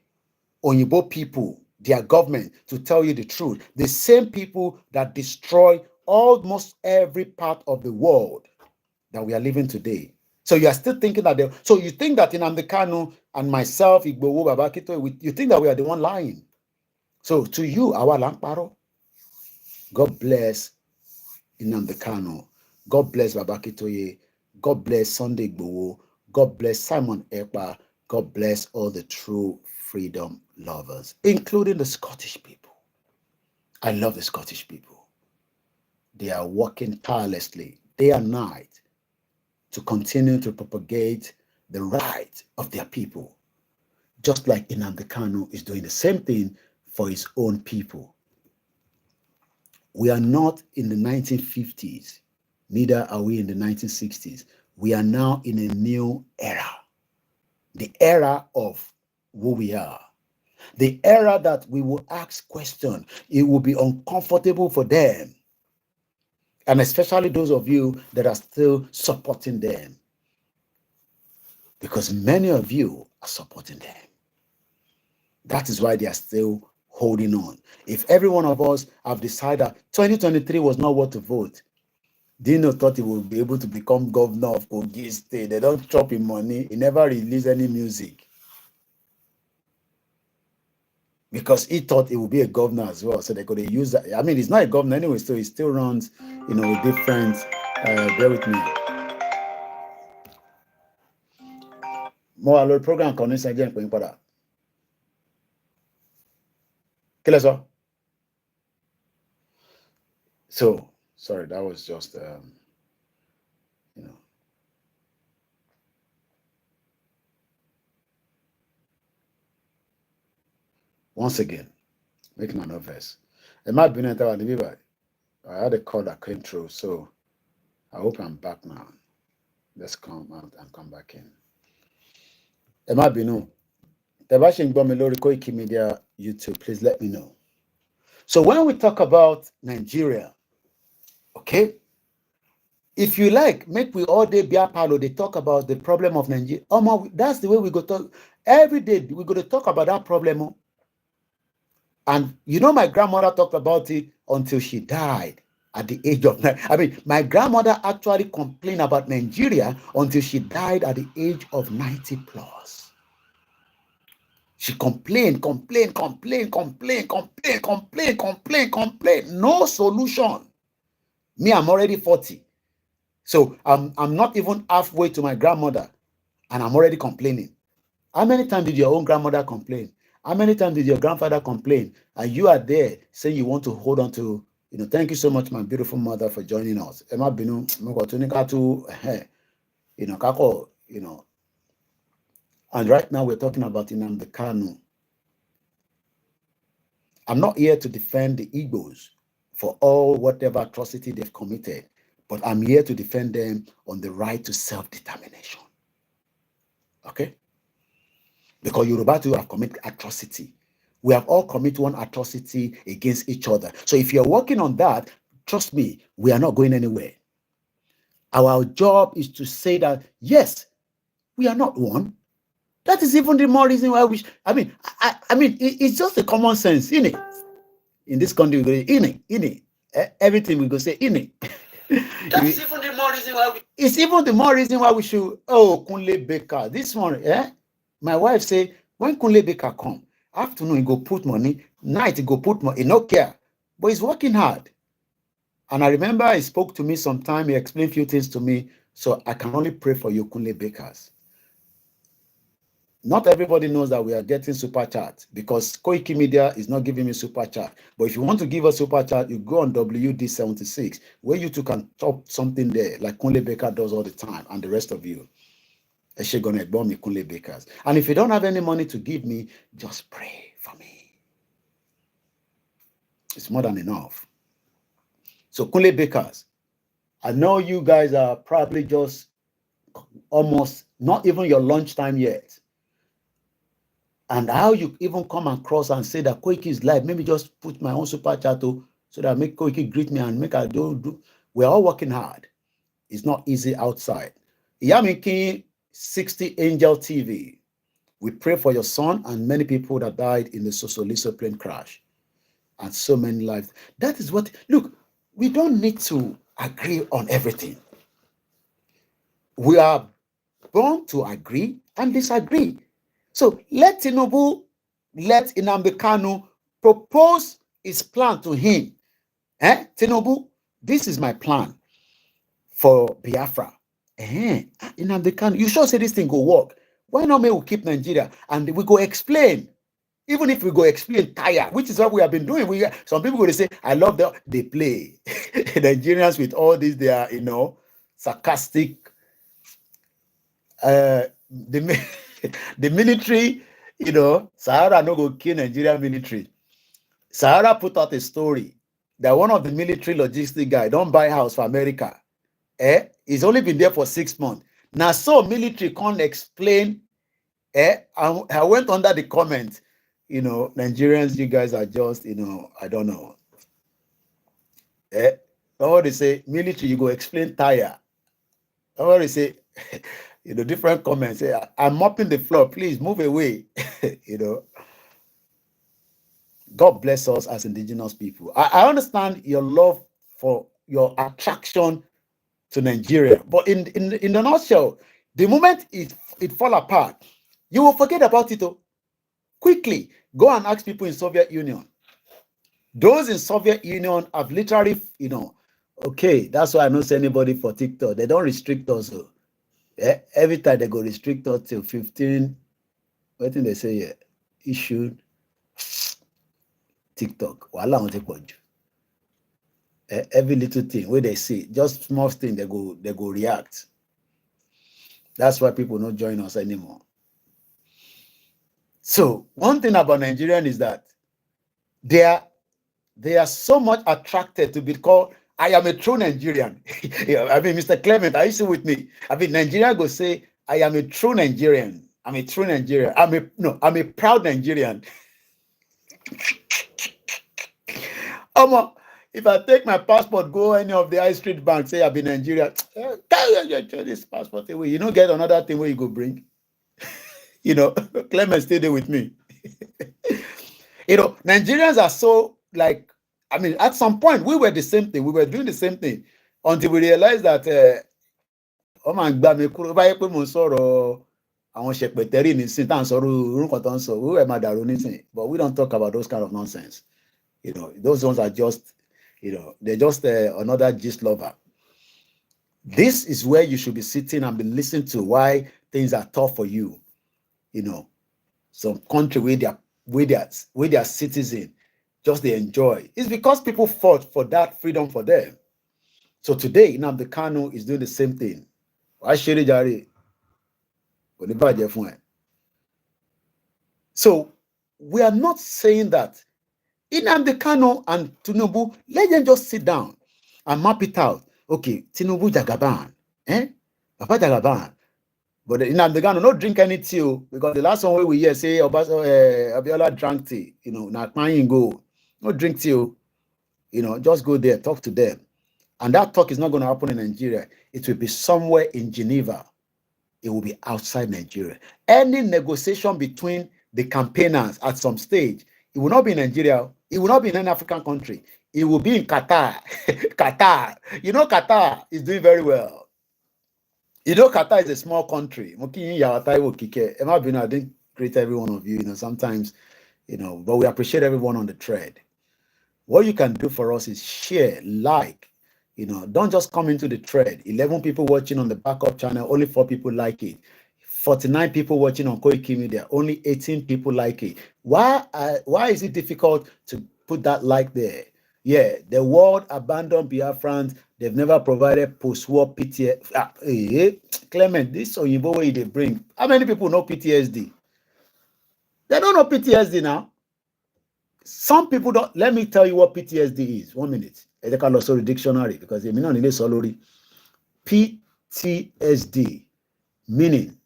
Oyinbo people, their government, to tell you the truth. The same people that destroy almost every part of the world that we are living today. So you are still thinking that so you think that Nnamdi Kanu and myself, Igbowo, Babakito, you think that we are the one lying. So to you, our Lamparo, God bless Nnamdi Kanu. God bless Babakitoye. God bless Sunday Igbowo. God bless Simon Ekpa. God bless all the true freedom lovers, including the Scottish people. I love the Scottish people. They are working tirelessly day and night to continue to propagate the right of their people, just like Nnamdi Kanu is doing the same thing for his own people. We are not in the 1950s, neither are we in the 1960s. We are now in a new era, the era of who we are, the era that we will ask questions. It will be uncomfortable for them, and especially those of you that are still supporting them, because many of you are supporting them. That is why they are still holding on. If every one of us have decided 2023 was not worth to vote, Dino thought he would be able to become governor of Kogi State. They don't chop him money. He never released any music, because he thought he would be a governor as well. So they could use that. I mean, he's not a governor anyway, so he still runs, different. Bear with me. More alert program concerns again for important. So sorry, that was just once again, making an offense. It might be I had a call that came through, so I hope I'm back now. Let's come out and come back in. It might be no. KOIKIMEDIA YouTube, please let me know. So when we talk about Nigeria, okay, if you like, make we all day beer parlor, they talk about the problem of Nigeria. That's the way we go talk. Every day we're going to talk about that problem. And my grandmother talked about it until she died at the age of 9. I mean, my grandmother actually complained about Nigeria until she died at the age of 90 plus. She complained. No solution. Me, I'm already 40. So I'm not even halfway to my grandmother, and I'm already complaining. How many times did your own grandmother complain? How many times did your grandfather complain? And you are there saying you want to hold on to, thank you so much, my beautiful mother, for joining us. And right now we're talking about Nnamdi Kanu. I'm not here to defend the Igbos for all whatever atrocity they've committed, but I'm here to defend them on the right to self-determination. Okay? Because Yoruba too have committed atrocity. We have all committed one atrocity against each other. So if you're working on that, trust me, we are not going anywhere. Our job is to say that, yes, we are not one. That is even the more reason why we, it's just a common sense, innit? In this country, we go, innit. Everything we go say, innit. That's even the more reason why it's even the more reason why we should, Kunle Baker. This one, my wife say, when Kunle Baker come, afternoon he go put money, night he go put money, he no care. But he's working hard. And I remember he spoke to me sometime, he explained a few things to me. So I can only pray for you, Kunle Bakers. Not everybody knows that we are getting super chat because KOIKIMEDIA is not giving me super chat. But if you want to give us super chat, you go on WD76, where you two can top something there, like Kunle Baker does all the time, and the rest of you. She's going to ignore me, Kunle Bakers. And if you don't have any money to give me, just pray for me. It's more than enough. So Kunle Bakers, I know you guys are probably just almost not even your lunchtime yet. And how you even come across and say that Koiki is live, maybe just put my own super chat so that make Koiki greet me and make I do. We're all working hard. It's not easy outside. Yamiki 60 Angel TV. We pray for your son and many people that died in the Sosoliso plane crash. And so many lives. That is what, look, we don't need to agree on everything. We are born to agree and disagree. So let TINUBU, let Nnamdi Kanu propose his plan to him. TINUBU, this is my plan for Biafra. Nnamdi Kanu, you sure say this thing go work? Why not we keep Nigeria and we go explain? Even if we go explain tire, which is what we have been doing. Some people will say, I love that they play. Nigerians with all this, they are, sarcastic. The military, Sahara no go kill Nigerian military. Sahara put out a story that one of the military logistic guy don't buy house for America. He's only been there for 6 months. Now, so military can't explain. I went under the comment, Nigerians, you guys are just, I don't know. Somebody say, military, you go explain tire. Somebody say, different comments. Say, I'm mopping the floor. Please move away. God bless us as indigenous people. I understand your love for your attraction to Nigeria, but in the nutshell, the moment it fall apart, you will forget about it. Quickly go and ask people in Soviet Union. Those in Soviet Union have literally, okay, that's why I don't see anybody for TikTok. They don't restrict us. Every time they go restrict us till 15. What did they say here? Issued TikTok. Every little thing where they see, just small thing, they go react. That's why people don't join us anymore. So one thing about Nigerian is that they are so much attracted to be called, I am a true Nigerian. Mr. Clement, are you still with me? Nigeria go say, I am a true Nigerian. I'm a true Nigerian. I'm a proud Nigerian. If I take my passport, go any of the high street banks, say I've been Nigeria, carry this passport away. You don't get another thing where you go bring. Clement stay there with me. Nigerians are so at some point we were the same thing. We were doing the same thing until we realized that but we don't talk about those kind of nonsense. Those ones are just, they're just another gist lover. This is where you should be sitting and be listening to why things are tough for you. Some country where they are citizen, just they enjoy. It's because people fought for that freedom for them. So today, Nnamdi Kanu is doing the same thing. So we are not saying that Nnamdi Kanu and TINUBU, let them just sit down and map it out. Okay, TINUBU Jagaban, Papa Jagaban. But Nnamdi Kanu no drink any tea, because the last one we hear say Abiola drank tea, not mine go. No drink tea, just go there, talk to them. And that talk is not going to happen in Nigeria. It will be somewhere in Geneva. It will be outside Nigeria. Any negotiation between the campaigners at some stage, it will not be in Nigeria. It will not be in any African country. It will be in Qatar. Qatar. Qatar is doing very well. Qatar is a small country. I didn't greet every one of you. Sometimes, but we appreciate everyone on the thread. What you can do for us is share, like, don't just come into the thread. 11 people watching on the backup channel, only 4 people like it. 49 people watching on KOIKIMEDIA, only 18 people like it. Why is it difficult to put that like there? Yeah, the world abandoned Biafrans. They've never provided post-war PTSD. Clement, this Oyinbo way they bring. How many people know PTSD? They don't know PTSD now. Some people don't. Let me tell you what PTSD is. 1 minute. I can also read dictionary, because they may not need a salary. PTSD meaning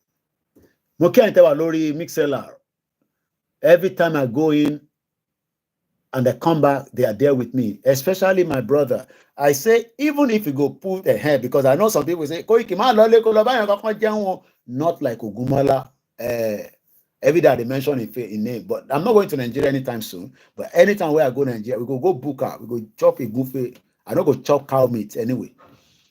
every time I go in and I come back, they are there with me, especially my brother. I say, even if you go put a head, because I know some people say, not like Ogumala. Every day they mention in name, but I'm not going to Nigeria anytime soon. But anytime where I go to Nigeria, we go book out, we go chop a buffet. I don't go chop cow meat anyway,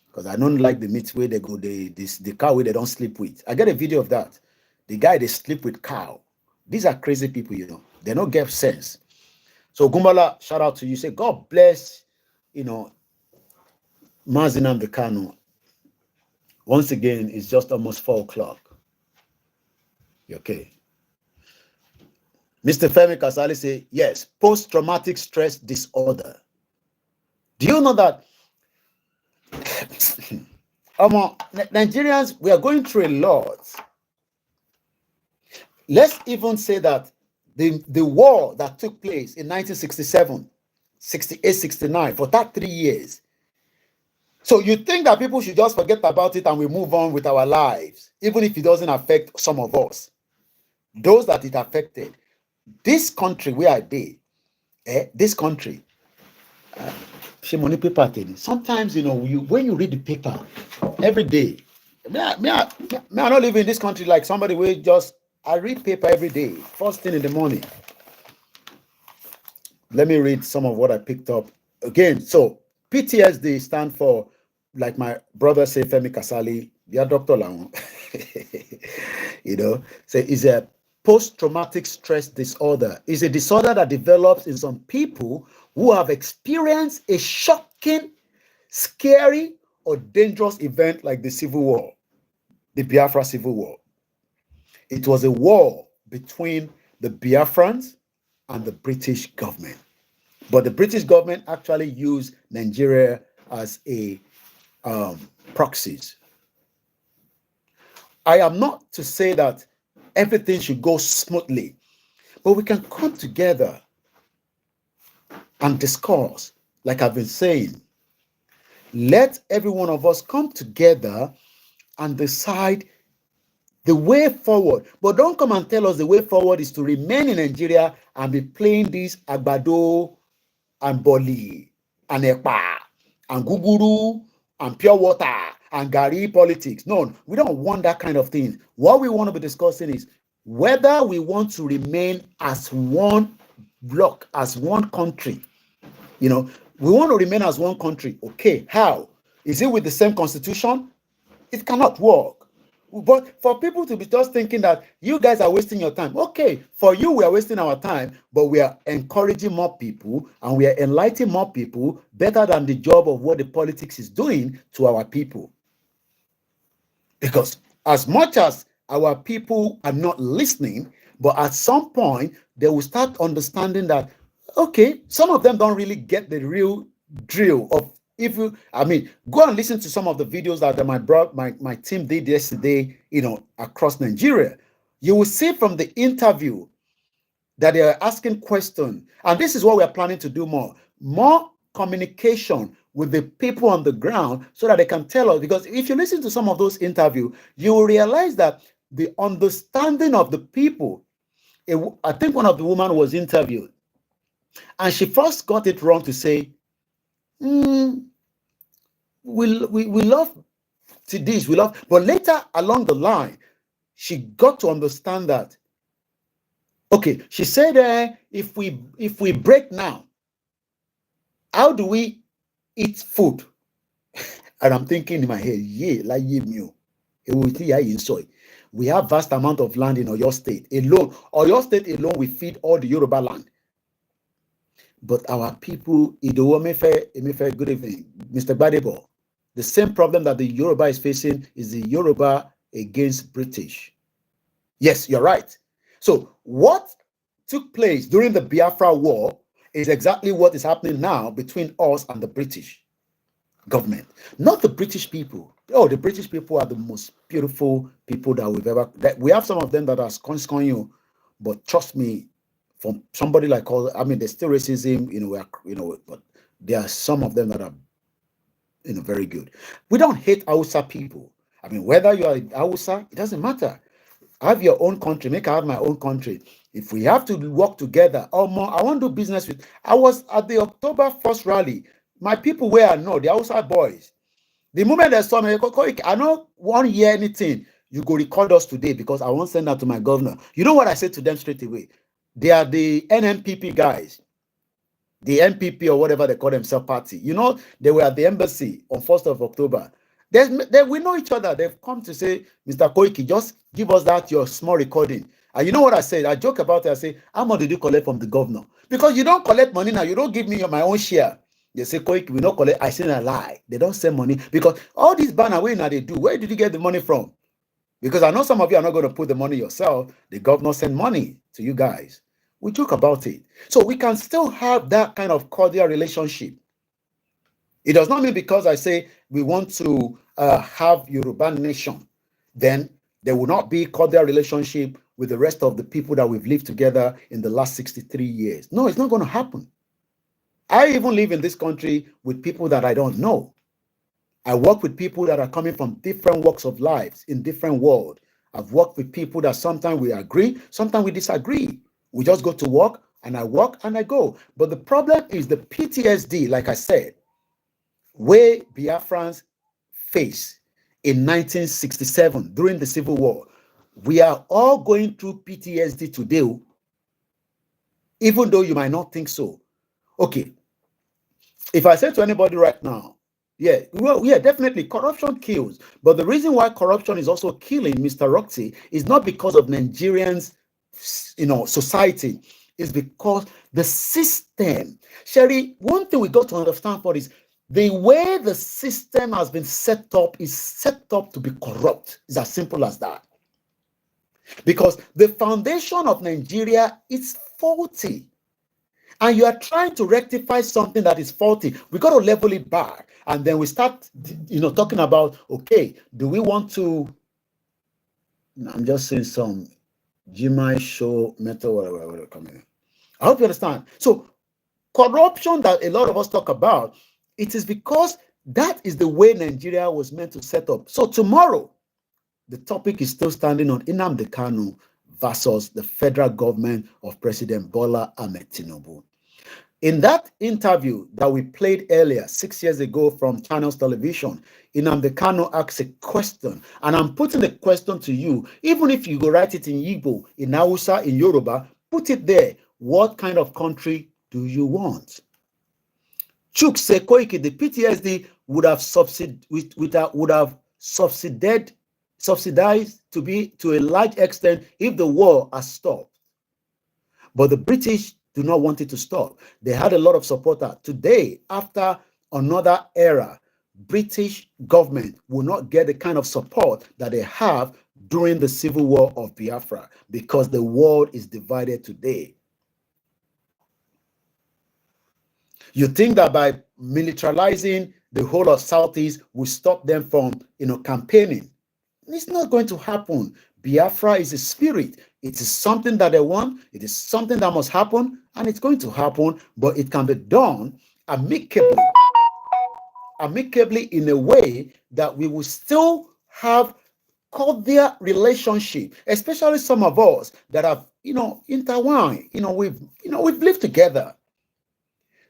because I don't like the meat where they go, the cow where they don't sleep with. I get a video of that. The guy, they sleep with cow. These are crazy people, They don't get sense. So Gumbala, shout out to you. Say, God bless, Mazi Nnamdi Kanu. Once again, it's just almost 4 o'clock. Okay. Mr. Femi Kasali say, yes, post-traumatic stress disorder. Do you know that Nigerians, we are going through a lot. Let's even say that the war that took place in 1967, 68, 69, for that 3 years. So you think that people should just forget about it and we move on with our lives, even if it doesn't affect some of us. Those that it affected. This country where I be, this country, sometimes, when you read the paper every day, I not live in this country like somebody will I read paper every day, first thing in the morning. Let me read some of what I picked up. Again, so PTSD stand for, like my brother say, Femi Kasali, dear Dr. Lang, say is a post-traumatic stress disorder. It's a disorder that develops in some people who have experienced a shocking, scary, or dangerous event like the Civil War, the Biafra Civil War. It was a war between the Biafrans and the British government. But the British government actually used Nigeria as a proxies. I am not to say that everything should go smoothly, but we can come together and discuss, like I've been saying. Let every one of us come together and decide the way forward. But don't come and tell us the way forward is to remain in Nigeria and be playing this Agbado and Boli and Epa and Guguru and pure water and Gari politics. No, we don't want that kind of thing. What we want to be discussing is whether we want to remain as one block, as one country. We want to remain as one country. Okay, how? Is it with the same constitution? It cannot work. But for people to be just thinking that you guys are wasting your time. Okay, for you, we are wasting our time, but we are encouraging more people and we are enlightening more people better than the job of what the politics is doing to our people. Because as much as our people are not listening, but at some point, they will start understanding that, okay, some of them don't really get the real drill of, go and listen to some of the videos that my team did yesterday, across Nigeria. You will see from the interview that they are asking questions. And this is what we are planning to do more. More communication with the people on the ground so that they can tell us. Because if you listen to some of those interviews, you will realize that the understanding of the people, I think one of the women was interviewed, and she first got it wrong to say, we love this, we love, but later along the line, she got to understand that, okay, she said, if we break now, how do we eat food? And I'm thinking in my head, yeah, like you, we have vast amount of land in Oyo State alone. Oyo State alone, we feed all the Yoruba land. But our people, good evening, Mr. Badebo. The same problem that the Yoruba is facing is the Yoruba against British. Yes, you're right. So what took place during the Biafra War is exactly what is happening now between us and the British government, not the British people. Oh, the British people are the most beautiful people that we've ever. We have some of them that are scorn you, but trust me, from somebody like us, I mean, there's still racism, but there are some of them that are, very good. We don't hate Hausa people. I mean, whether you are Hausa, it doesn't matter. Have your own country. Make I have my own country. If we have to work together, or more, I want to do business with. I was at the October 1st rally. My people where I know, the outside boys. The moment they saw me, I don't want to hear anything. You go record us today because I won't send that to my governor. You know what I said to them straight away? They are the NMPP guys, the MPP or whatever they call themselves party. They were at the embassy on 1st of October. We know each other. They've come to say, Mr. Koiki, just give us that your small recording. And you know what I said? I joke about it. I say, how much did you collect from the governor? Because you don't collect money now. You don't give me my own share. They say, Koiki, we don't collect. I say a lie. They don't send money. Because all these banner way now they do. Where did you get the money from? Because I know some of you are not going to put the money yourself. The governor send money to you guys. We joke about it. So we can still have that kind of cordial relationship. It does not mean because I say we want to have Yoruba nation, then there will not be cordial relationship with the rest of the people that we've lived together in the last 63 years. No, it's not going to happen. I even live in this country with people that I don't know. I work with people that are coming from different walks of life in different worlds. I've worked with people that sometimes we agree, sometimes we disagree. We just go to work, and I work and I go. But the problem is the PTSD, like I said, where Biafrans face in 1967 during the Civil War. We are all going through PTSD today, even though you might not think so. Okay, if I say to anybody right now, yeah, definitely corruption kills. But the reason why corruption is also killing Mr. Roxy is not because of Nigerians, society. It's because the system. Sherry, one thing we got to understand for is the way the system has been set up is set up to be corrupt. It's as simple as that. Because the foundation of Nigeria is faulty. And you are trying to rectify something that is faulty. We got to level it back. And then we start, talking about, okay, do we want to, I'm just saying some Gmail show method, whatever coming. I hope you understand. So corruption that a lot of us talk about, it is because that is the way Nigeria was meant to set up. So tomorrow, the topic is still standing on Nnamdi Kanu versus the federal government of President BOLA TINUBU. In that interview that we played earlier, 6 years ago from Channels Television, Nnamdi Kanu asked a question, and I'm putting the question to you. Even if you go write it in Igbo, in Hausa, in Yoruba, put it there. What kind of country do you want? Chuk Sekoiki, the PTSD would have subsidized to a large extent if the war has stopped. But the British do not want it to stop. They had a lot of supporters. Today, after another era, British government will not get the kind of support that they have during the Civil War of Biafra because the world is divided today. You think that by militarizing the whole of Southeast will stop them from, campaigning? It's not going to happen. Biafra is a spirit. It is something that they want. It is something that must happen, and it's going to happen, but it can be done amicably in a way that we will still have cordial relationship, especially some of us that have, intertwined. We've lived together.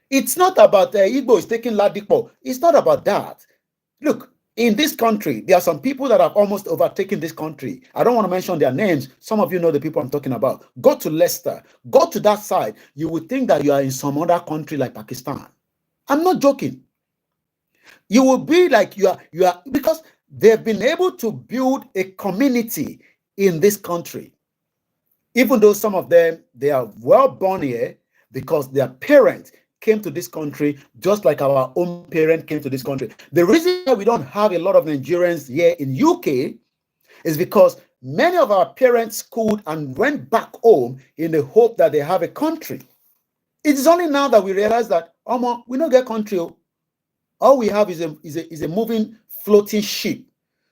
It's not about Igbo is taking Ladipo. It's not about that. Look, in this country, there are some people that have almost overtaken this country. I don't want to mention their names. Some of you know the people I'm talking about. Go to Leicester. Go to that side. You would think that you are in some other country like Pakistan. I'm not joking. You will be like you are because they've been able to build a community in this country. Even though some of them, they are well born here because their parents came to this country just like our own parent came to this country. The reason why we don't have a lot of Nigerians here in UK is because many of our parents schooled and went back home in the hope that they have a country. It is only now that we realize that, we don't get country. All we have is a moving, floating ship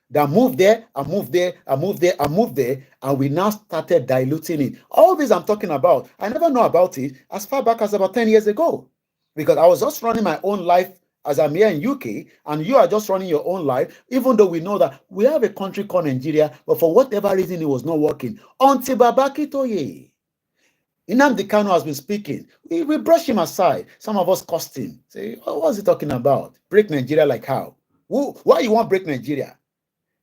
that moved there and moved there and moved there and moved there, and we now started diluting it. All this I'm talking about, I never know about it as far back as about 10 years ago, because I was just running my own life as I'm here in UK, and you are just running your own life, even though we know that we have a country called Nigeria, but for whatever reason, it was not working. Until Babaki Toye, Nnamdi Kanu has been speaking. We brush him aside. Some of us cussed him. Say, what's he talking about? Break Nigeria like how? Why you want to break Nigeria?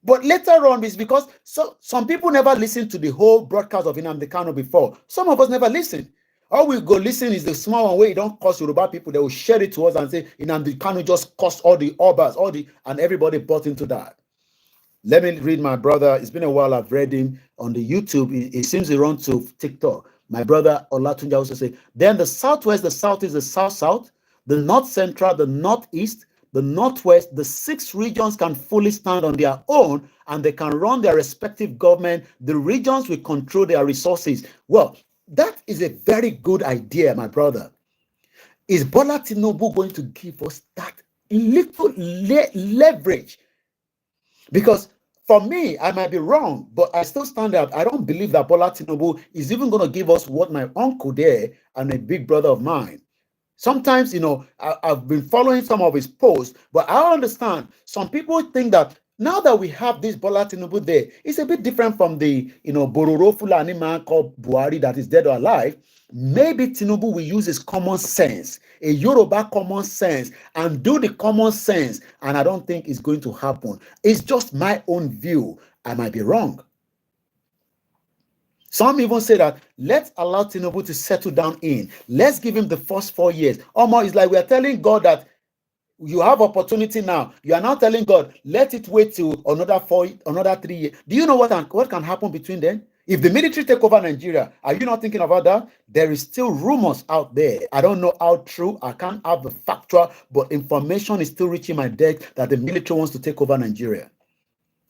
But later on, it's because some people never listened to the whole broadcast of Nnamdi Kanu before. Some of us never listened. All we go listen is the small one where you don't curse Yoruba people. They will share it to us and say, Nnamdi Kanu just cursed all the Obas, and everybody bought into that. Let me read my brother. It's been a while I've read him on the YouTube. It seems he runs to TikTok. My brother Olatunja also say, then the southwest, the southeast, the south, the north central, the northeast, the northwest, the 6 regions can fully stand on their own and they can run their respective government. The regions will control their resources. Well, that is a very good idea, my brother. Is Bola Tinubu going to give us that little leverage? Because for me, I might be wrong, but I still stand up. I don't believe that Bola Tinubu is even going to give us what my uncle there and a big brother of mine. Sometimes, I've been following some of his posts, but I understand some people think that now that we have this Bola Tinubu there, it's a bit different from the, Bororo Fulani man called Buhari that is dead or alive. Maybe Tinubu will use his common sense, a Yoruba common sense, and do the common sense. And I don't think it's going to happen. It's just my own view. I might be wrong. Some even say that let's allow Tinubu to settle down in. Let's give him the first 4 years. Almost it's like we are telling God that you have opportunity now. You are now telling God, let it wait till another 3 years. Do you know what can happen between then? If the military take over Nigeria, are you not thinking about that? There is still rumors out there. I don't know how true. I can't have the factual, but information is still reaching my desk that the military wants to take over Nigeria.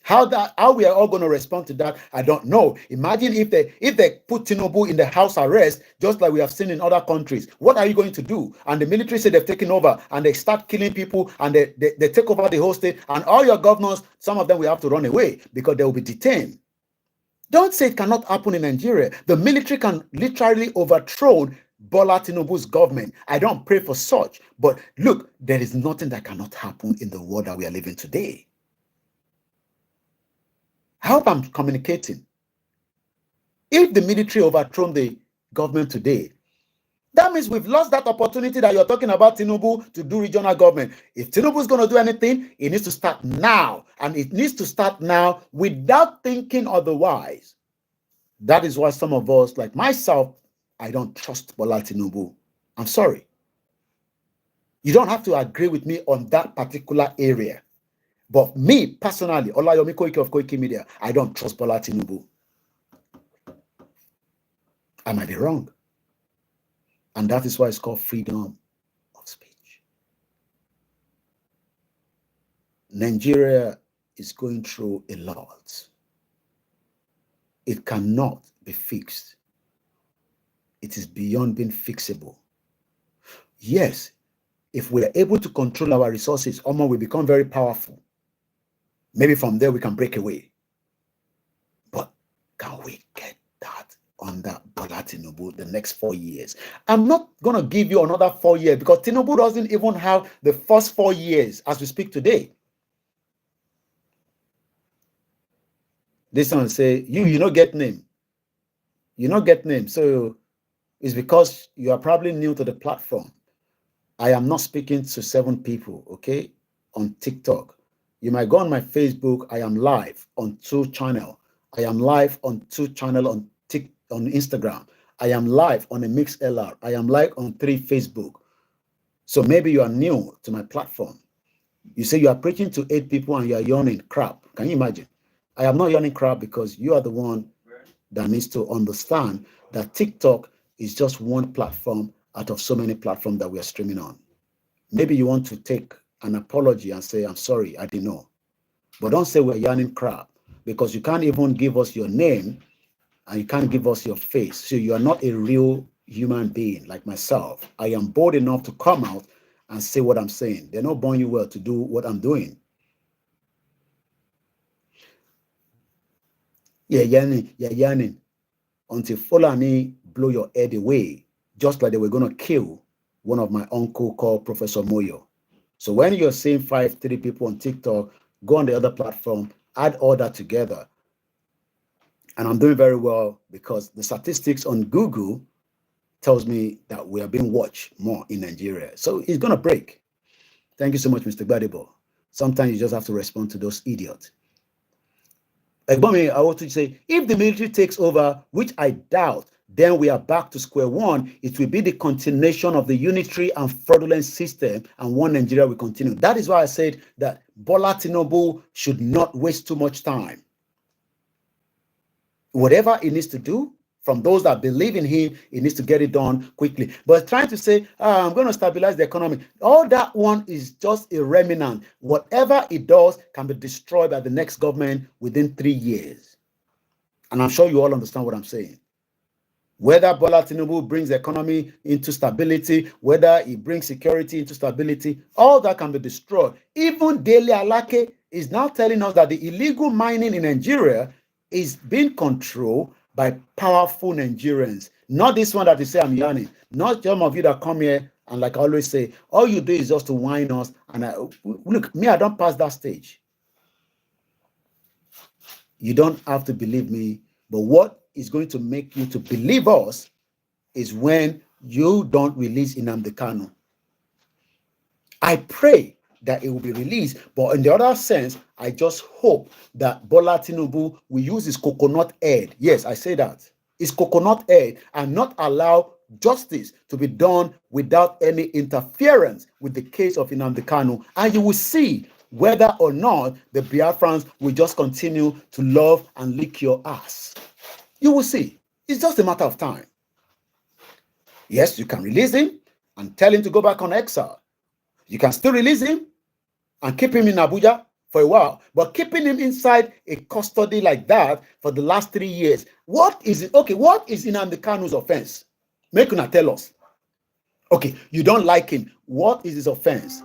How we are all going to respond to that, I don't know. Imagine if they put Tinubu in the house arrest, just like we have seen in other countries. What are you going to do? And the military say they've taken over, and they start killing people, and they take over the whole state, and all your governors, some of them will have to run away because they will be detained. Don't say it cannot happen in Nigeria. The military can literally overthrow Bola Tinubu's government. I don't pray for such, but look, there is nothing that cannot happen in the world that we are living today. I hope I'm communicating. If the military overthrown the government today, that means we've lost that opportunity that you're talking about Tinubu to do regional government. If Tinubu is going to do anything, it needs to start now. And it needs to start now without thinking otherwise. That is why some of us, like myself, I don't trust Bola Tinubu. I'm sorry. You don't have to agree with me on that particular area. But me, personally, Olayomi Koiki of KOIKIMEDIA, I don't trust Bola Tinubu. I might be wrong. And that is why it's called freedom of speech. Nigeria is going through a lot. It cannot be fixed. It is beyond being fixable. Yes, if we are able to control our resources, we become very powerful. Maybe from there we can break away. But can we get that under BOLA TINUBU the next 4 years? I'm not going to give you another 4 years because TINUBU doesn't even have the first 4 years as we speak today. This one say, you don't get name. You don't get name. So it's because you are probably new to the platform. I am not speaking to 7 people, okay, on TikTok. You might go on my Facebook. I am live on 2 channels. I am live on 2 channels on Instagram. I am live on a MixLR. I am live on 3 Facebook. So maybe you are new to my platform. You say you are preaching to 8 people and you are yawning crap. Can you imagine? I am not yawning crap because you are the one that needs to understand that TikTok is just one platform out of so many platforms that we are streaming on. Maybe you want to take an apology and say, I'm sorry, I didn't know. But don't say we're yawning crap because you can't even give us your name and you can't give us your face. So you are not a real human being like myself. I am bold enough to come out and say what I'm saying. They're not born you well to do what I'm doing. Yeah, yanning. Until Fulani blow your head away, just like they were going to kill one of my uncle called Professor Moyo. So when you're seeing 3 people on TikTok, go on the other platform, add all that together. And I'm doing very well because the statistics on Google tells me that we are being watched more in Nigeria. So it's going to break. Thank you so much, Mr. Gbadebo. Sometimes you just have to respond to those idiots. Egbami, I want to say, if the military takes over, which I doubt, then we are back to square one. It will be the continuation of the unitary and fraudulent system, and one Nigeria will continue. That is why I said that BOLA TINUBU should not waste too much time. Whatever he needs to do, from those that believe in him, he needs to get it done quickly. But trying to say, I'm going to stabilize the economy, all that one is just a remnant. Whatever it does can be destroyed by the next government within 3 years. And I'm sure you all understand what I'm saying. Whether BOLA TINUBU brings the economy into stability, whether he brings security into stability, all that can be destroyed. Even Dele Alake is now telling us that the illegal mining in Nigeria is being controlled by powerful Nigerians. Not this one that you say I'm yarning. Not some of you that come here and, like I always say, all you do is just to whine us. And look, me, I don't pass that stage. You don't have to believe me. But what is going to make you to believe us is when you don't release Nnamdi Kanu. I pray that it will be released, but in the other sense, I just hope that BOLA TINUBU will use his coconut head. Yes, I say that. His coconut head, and not allow justice to be done without any interference with the case of Nnamdi Kanu. And you will see whether or not the Biafrans will just continue to love and lick your ass. You will see. It's just a matter of time. Yes, you can release him and tell him to go back on exile. You can still release him and keep him in Abuja for a while. But keeping him inside a custody like that for the last 3 years, what is it? Okay, what is Nnamdi Kanu's offense? Make una tell us. Okay, you don't like him. What is his offense?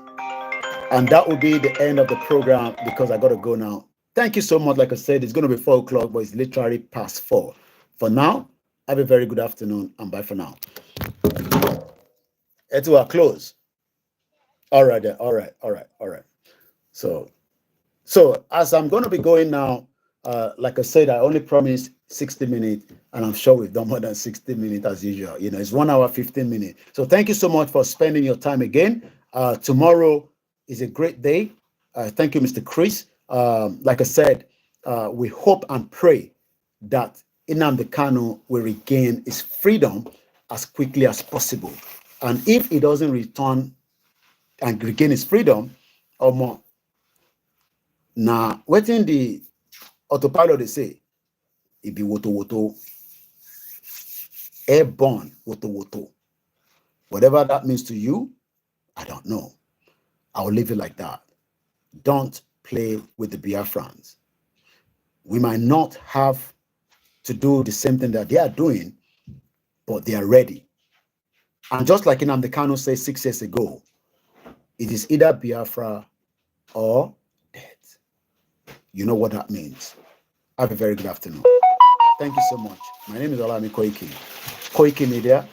And that will be the end of the program because I got to go now. Thank you so much. Like I said, it's going to be 4 o'clock, but it's literally past 4. For now, have a very good afternoon and bye for now. It will close. All right, then. All right. So as I'm going to be going now, like I said, I only promised 60 minutes, and I'm sure we've done more than 60 minutes as usual. You know, it's 1 hour, 15 minutes. So thank you so much for spending your time again. Tomorrow is a great day. Thank you, Mr. Chris. Like I said, we hope and pray that Nnamdi Kanu will regain his freedom as quickly as possible. And if he doesn't return and regain his freedom, or more, now, waiting the autopilot they say, it be woto, airborne woto. Whatever that means to you, I don't know. I'll leave it like that. Don't play with the Biafrans. We might not have to do the same thing that they are doing, but they are ready. And just like Nnamdi Kanu said 6 years ago, it is either Biafra or death. You know what that means. Have a very good afternoon. Thank you so much. My name is Olami Koiki. Koiki Media,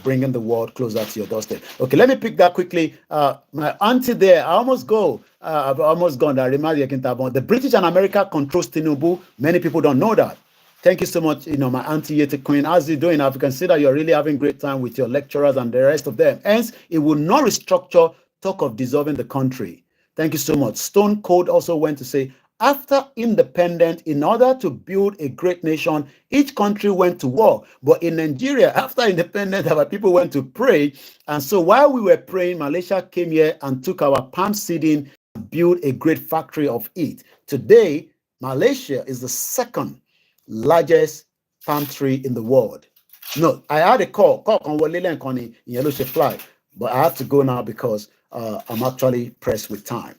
bringing the world closer to your doorstep. Okay, let me pick that quickly. My auntie there, I almost go. I've almost gone. The British and America controls TINUBU. Many people don't know that. Thank you so much, my auntie Yeti Queen. How's you doing? I can see that you're really having great time with your lecturers and the rest of them. Hence, it will not restructure talk of dissolving the country. Thank you so much. Stone Cold also went to say, after independence, in order to build a great nation, each country went to war. But in Nigeria, after independence, our people went to pray. And so while we were praying, Malaysia came here and took our palm seeding and built a great factory of it. Today, Malaysia is the second largest palm tree in the world. No, I had a call on Walele and Connie in Yellow Fly, but I have to go now because I'm actually pressed with time.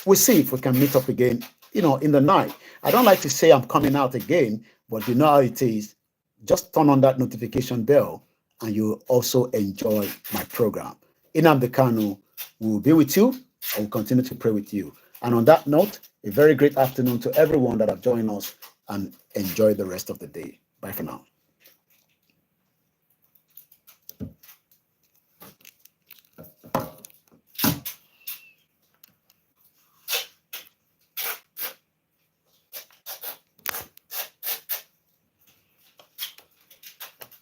We'll see if we can meet up again, in the night. I don't like to say I'm coming out again, but you know how it is. Just turn on that notification bell and you'll also enjoy my program. Nnamdi Kanu will be with you. I will continue to pray with you. And on that note, a very great afternoon to everyone that have joined us, and enjoy the rest of the day. Bye for now.